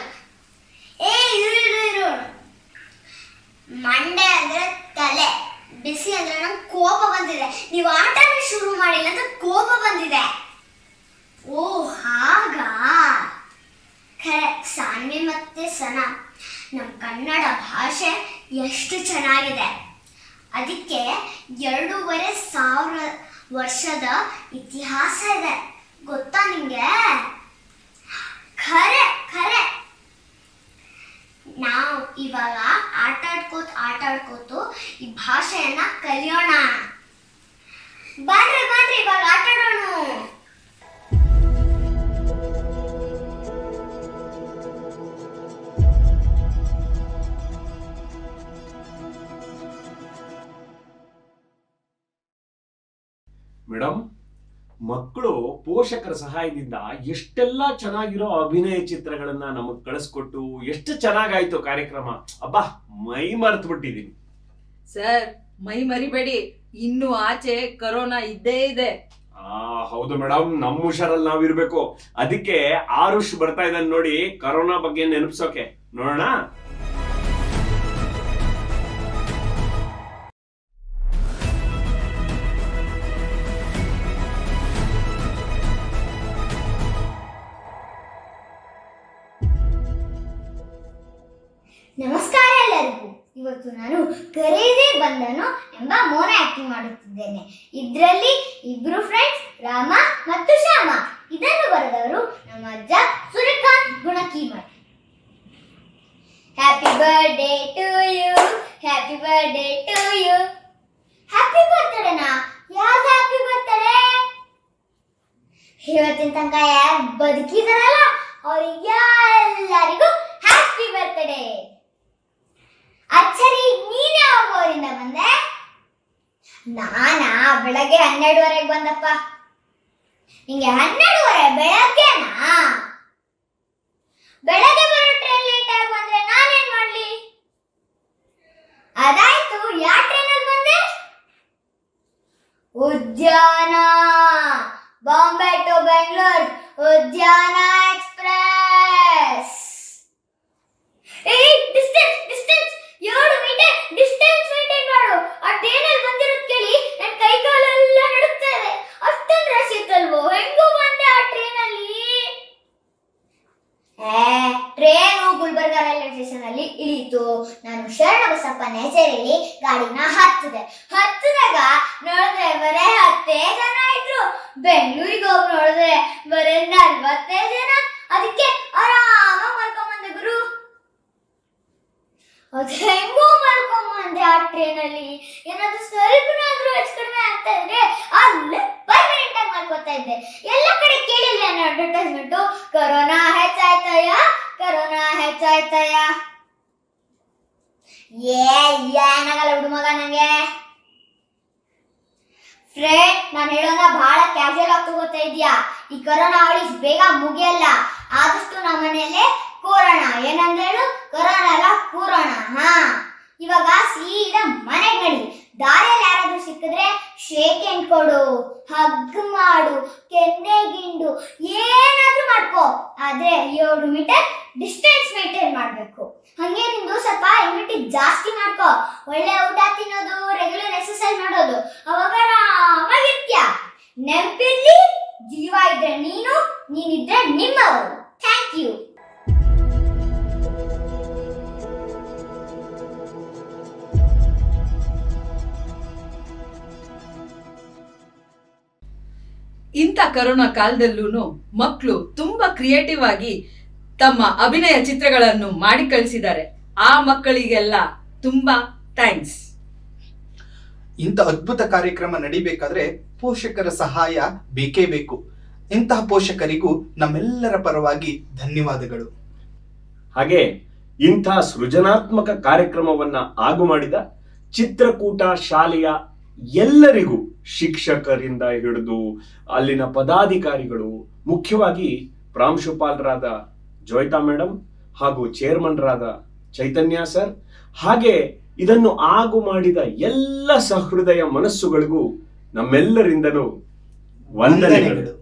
ನೀವು ಆಟನ ಶುರು ಮಾಡಿಲ್ಲ ಅಂತ ಕೋಪ ಬಂದಿದೆ. ಓ ಹಾಗಾ? ಖರೆ ಸಾನ್ವಿ ಮತ್ತೆ ಸನಾ, ನಮ್ಮ ಕನ್ನಡ ಭಾಷೆ ಎಷ್ಟು ಚೆನ್ನಾಗಿದೆ. ಅದಕ್ಕೆ 2,500 ವರ್ಷದ ಇತಿಹಾಸ ಇದೆ, ಗೊತ್ತಾ ನಿಂಗೆ? ಖರೆ ಖರೆ. ನಾವು ಇವಾಗ ಆಟಾಡ್ಕೋತು ಈ ಭಾಷೆಯನ್ನ ಕಲಿಯೋಣ. ಬನ್ರಿ ಇವಾಗ ಆಟಾಡೋಣ. ಮೇಡಮ್, ಮಕ್ಕಳು ಪೋಷಕರ ಸಹಾಯದಿಂದ ಎಷ್ಟೆಲ್ಲ ಚೆನ್ನಾಗಿರೋ ಅಭಿನಯ ಚಿತ್ರಗಳನ್ನ ನಮಗ್ ಕಳಿಸ್ಕೊಟ್ಟು ಎಷ್ಟು ಚೆನ್ನಾಗಾಯ್ತು ಕಾರ್ಯಕ್ರಮ. ಅಬ್ಬಾ, ಮೈ ಮರೆತು ಬಿಟ್ಟಿದೀನಿ. ಸರ್, ಮೈ ಮರಿಬೇಡಿ, ಇನ್ನು ಆಚೆ ಕರೋನಾ ಇದ್ದೇ ಇದೆ. ಹೌದು ಮೇಡಮ್, ನಮ್ಮ ಹುಷಾರಲ್ಲಿ ನಾವಿರ್ಬೇಕು. ಅದಕ್ಕೆ ಆರುಷ್ ಬರ್ತಾ ಇದ್ದಾನೆ ನೋಡಿ, ಕರೋನಾ ಬಗ್ಗೆ ನೆನಪಿಸೋಕೆ. ನೋಡೋಣ. ನಮಸ್ಕಾರ ಎಲ್ಲರಿಗೂ. ಇವತ್ತು ನಾನು ಕರೆಯದೇ ಬಂದನು ಎಂಬ ಮೋನ ಆಕ್ಟಿಂಗ್ ಮಾಡುತ್ತಿದ್ದೇನೆ. ಇದರಲ್ಲಿ ಇಬ್ರು ಫ್ರೆಂಡ್ಸ್ ರಾಮ ಮತ್ತು ಶ್ಯಾಮ. ಇದನ್ನು ಬರೆದವರು ನಮ್ಮ ಅಜ್ಜ Suryakant Gunakimath. Happy birthday to you, happy birthday to you. Happy ಬರ್ತ್ಡೇನಾ? ಯಾವ್ದು ಹ್ಯಾಪಿ ಬರ್ತ್ಡೇ? ಇವತ್ತಿನ ತನಕ ಯಾರು ಬದುಕಿದಾರಲ್ಲ ಅವರಿಗೆ ಎಲ್ಲರಿಗೂ ಹ್ಯಾಪಿ ಬರ್ತ್ಡೇ. ಅಚ್ಚರಿ, ನೀನ್ ಯಾವಾಗ ಊರಿಂದ ಬಂದೆ? ನಾನಾ ಬೆಳಗ್ಗೆ 12:30 ಬಂದಪ್ಪ. ನಿಂಗೆ 12:30 ಬೆಳಗ್ಗೆನಾ? ಬೆಳಗ್ಗೆ ಬರೋ ಟ್ರೈನ್ ಲೇಟ್ ಆಗಿ ಬಂದ್ರೆ ನಾನೇನ್ ಮಾಡ್ಲಿ? ಅದಾಯ್ತು, ಯಾವ ಟ್ರೈನಲ್ಲಿ ಬಂದೆ? ಉದ್ಯಾನ, Bombay to Bengaluru Udyan express. Distance 7 metre distance maintain ಮಾಡು. ಆ ಟ್ರೈನಲ್ಲಿ ಬಂದಿರೋದು ಕೇಳಿ ನನ್ನ ಕೈ ಕಾಲೆಲ್ಲ ನಡುಗ್ತಾ ಇದೆ. ಅಷ್ಟೊಂದು ರಶ್ ಇತ್ತಲ್ವೋ? ಹೆಂಗೂ ಬಂದೆ ಆ ಟ್ರೈನಲ್ಲಿ? ಟ್ರೈನು ಗುಲ್ಬರ್ಗ ರೈಲ್ವೆ ಸ್ಟೇಷನ್ ಅಲ್ಲಿ ಇಳಿಯಿತು. ನಾನು ಶರಣಬಸಪ್ಪ ನೇಚರಲ್ಲಿ ಗಾಡಿನ ಹತ್ತಿದಾಗ ನೋಡಿದ್ರೆ ಬರೇ 10 ಜನ ಇದ್ರು. ಬೆಂಗಳೂರಿಗೆ ಹೋಗಿ ನೋಡಿದ್ರೆ ಬರೇ 45 ಜನ. ಅದಕ್ಕೆ ಆರಾಮಾಗಿ ಮಲ್ಕೊಂಬಂದೆ ಗುರು. ಅದು ಹೆಂಗೂ ಮಲ್ಕೊಂಬಂದೆ ಆ ಟ್ರೈನಲ್ಲಿ. ಏನಾದ್ರು ಸ್ವಲ್ಪನಾದ್ರೂ ಹೆಚ್ಚು ಕಡಿಮೆ ಆಗ್ತಾ ಇದ್ರೆ ಅಲ್ಲೇ ಪರ್ಮನೆಂಟ್ ಆಗಿ ಮಲ್ಕೋತಾ ಇದ್ದೆ. ಎಲ್ಲ ಕಡೆ ಕೇಳಿಲ್ಲ ನಾನು ಅಡ್ವರ್ಟೈಸ್ಮೆಂಟ್, ಕರೋನಾ ಹೆಚ್ಚಾಯ್ತಯ್ಯ, ಕರೋನಾ ಹೆಚ್ಚಾಯ್ತಯ್ಯ. ಏನಾಗಲ್ಲ ಬಿಡು ಮಗ ನಂಗೆ. ಫ್ರೆಂಡ್, ನಾನು ಹೇಳೋದ ಬಹಳ ಕ್ಯಾಶುಯಲ್ ಆಗಿ ತಗೋತಾ ಇದೀಯಾ. ಈ ಕರೋನಾ ಹಾಲಿಸ್ ಬೇಗ ಮುಗಿಯಲ್ಲ. ಆದಷ್ಟು ನಮ್ಮ ಮನೆಯಲ್ಲೇ ಕೂರೋಣ. ಏನಂದ್ರೇನು? ಕರೋನಾ ಎಲ್ಲ ಕೂರೋಣ. ಇವಾಗ ಸೀದಾ ಮನೆಗೆ ನಡಿ. ದಾರಿಯಲ್ಲಿ ಯಾರಾದ್ರೂ ಸಿಕ್ಕಿದ್ರೆ ಶೇಕ್ ಹ್ಯಾಂಡ್ ಕೊಡು, ಹಗ್ ಮಾಡು, ಕೆನ್ನೆ ಗಿಂಡು ಏನಾದ್ರೂ ಮಾಡ್ಕೋ. ಆದ್ರೆ 7 ಮೀಟರ್ ಡಿಸ್ಟೆನ್ಸ್ ಮೇಂಟೈನ್ ಮಾಡ್ಬೇಕು. ಹಂಗೆ ನಿಂದು ಸ್ವಲ್ಪ ಇಮ್ಯುನಿಟಿ ಜಾಸ್ತಿ ಮಾಡ್ಕೋ. ಒಳ್ಳೆ ಊಟ ತಿನ್ನೋದು, ರೆಗ್ಯುಲರ್ ಎಕ್ಸರ್ಸೈಸ್ ಮಾಡೋದು, ಅವಾಗ ಆರಾಮಾಗಿರ್ತೀಯ. ನೆನಪಿರ್ಲಿ, ಜೀವ ಇದ್ರೆ ನೀನಿದ್ರೆ ನಿಮ್ಮವರು. Thank you. ಇಂಥ ಕರೋನಾ ಕಾಲದಲ್ಲೂ ಮಕ್ಕಳು ತುಂಬಾ ಕ್ರಿಯೇಟಿವ್ ಆಗಿ ತಮ್ಮ ಅಭಿನಯ ಚಿತ್ರಗಳನ್ನು ಮಾಡಿ ಕಳಿಸಿದ್ದಾರೆ. ಆ ಮಕ್ಕಳಿಗೆಲ್ಲ ತುಂಬಾ ಥ್ಯಾಂಕ್ಸ್. ಇಂಥ ಅದ್ಭುತ ಕಾರ್ಯಕ್ರಮ ನಡಿಬೇಕಾದ್ರೆ ಪೋಷಕರ ಸಹಾಯ ಬೇಕೇ ಬೇಕು. ಇಂತಹ ಪೋಷಕರಿಗೂ ನಮ್ಮೆಲ್ಲರ ಪರವಾಗಿ ಧನ್ಯವಾದಗಳು. ಹಾಗೆ ಇಂಥ ಸೃಜನಾತ್ಮಕ ಕಾರ್ಯಕ್ರಮವನ್ನ ಆಗು ಮಾಡಿದ ಚಿತ್ರಕೂಟ ಶಾಲೆಯ ಎಲ್ಲರಿಗೂ, ಶಿಕ್ಷಕರಿಂದ ಹಿಡಿದು ಅಲ್ಲಿನ ಪದಾಧಿಕಾರಿಗಳು, ಮುಖ್ಯವಾಗಿ ಪ್ರಾಂಶುಪಾಲರಾದ ಜೋಯ್ತಾ ಮೇಡಮ್ ಹಾಗೂ ಚೇರ್ಮನ್ರಾದ ಚೈತನ್ಯ ಸರ್, ಹಾಗೆ ಇದನ್ನು ಆಗು ಮಾಡಿದ ಎಲ್ಲ ಸಹೃದಯ ಮನಸ್ಸುಗಳಿಗೂ ನಮ್ಮೆಲ್ಲರಿಂದಲೂ ವಂದನೆಗಳು.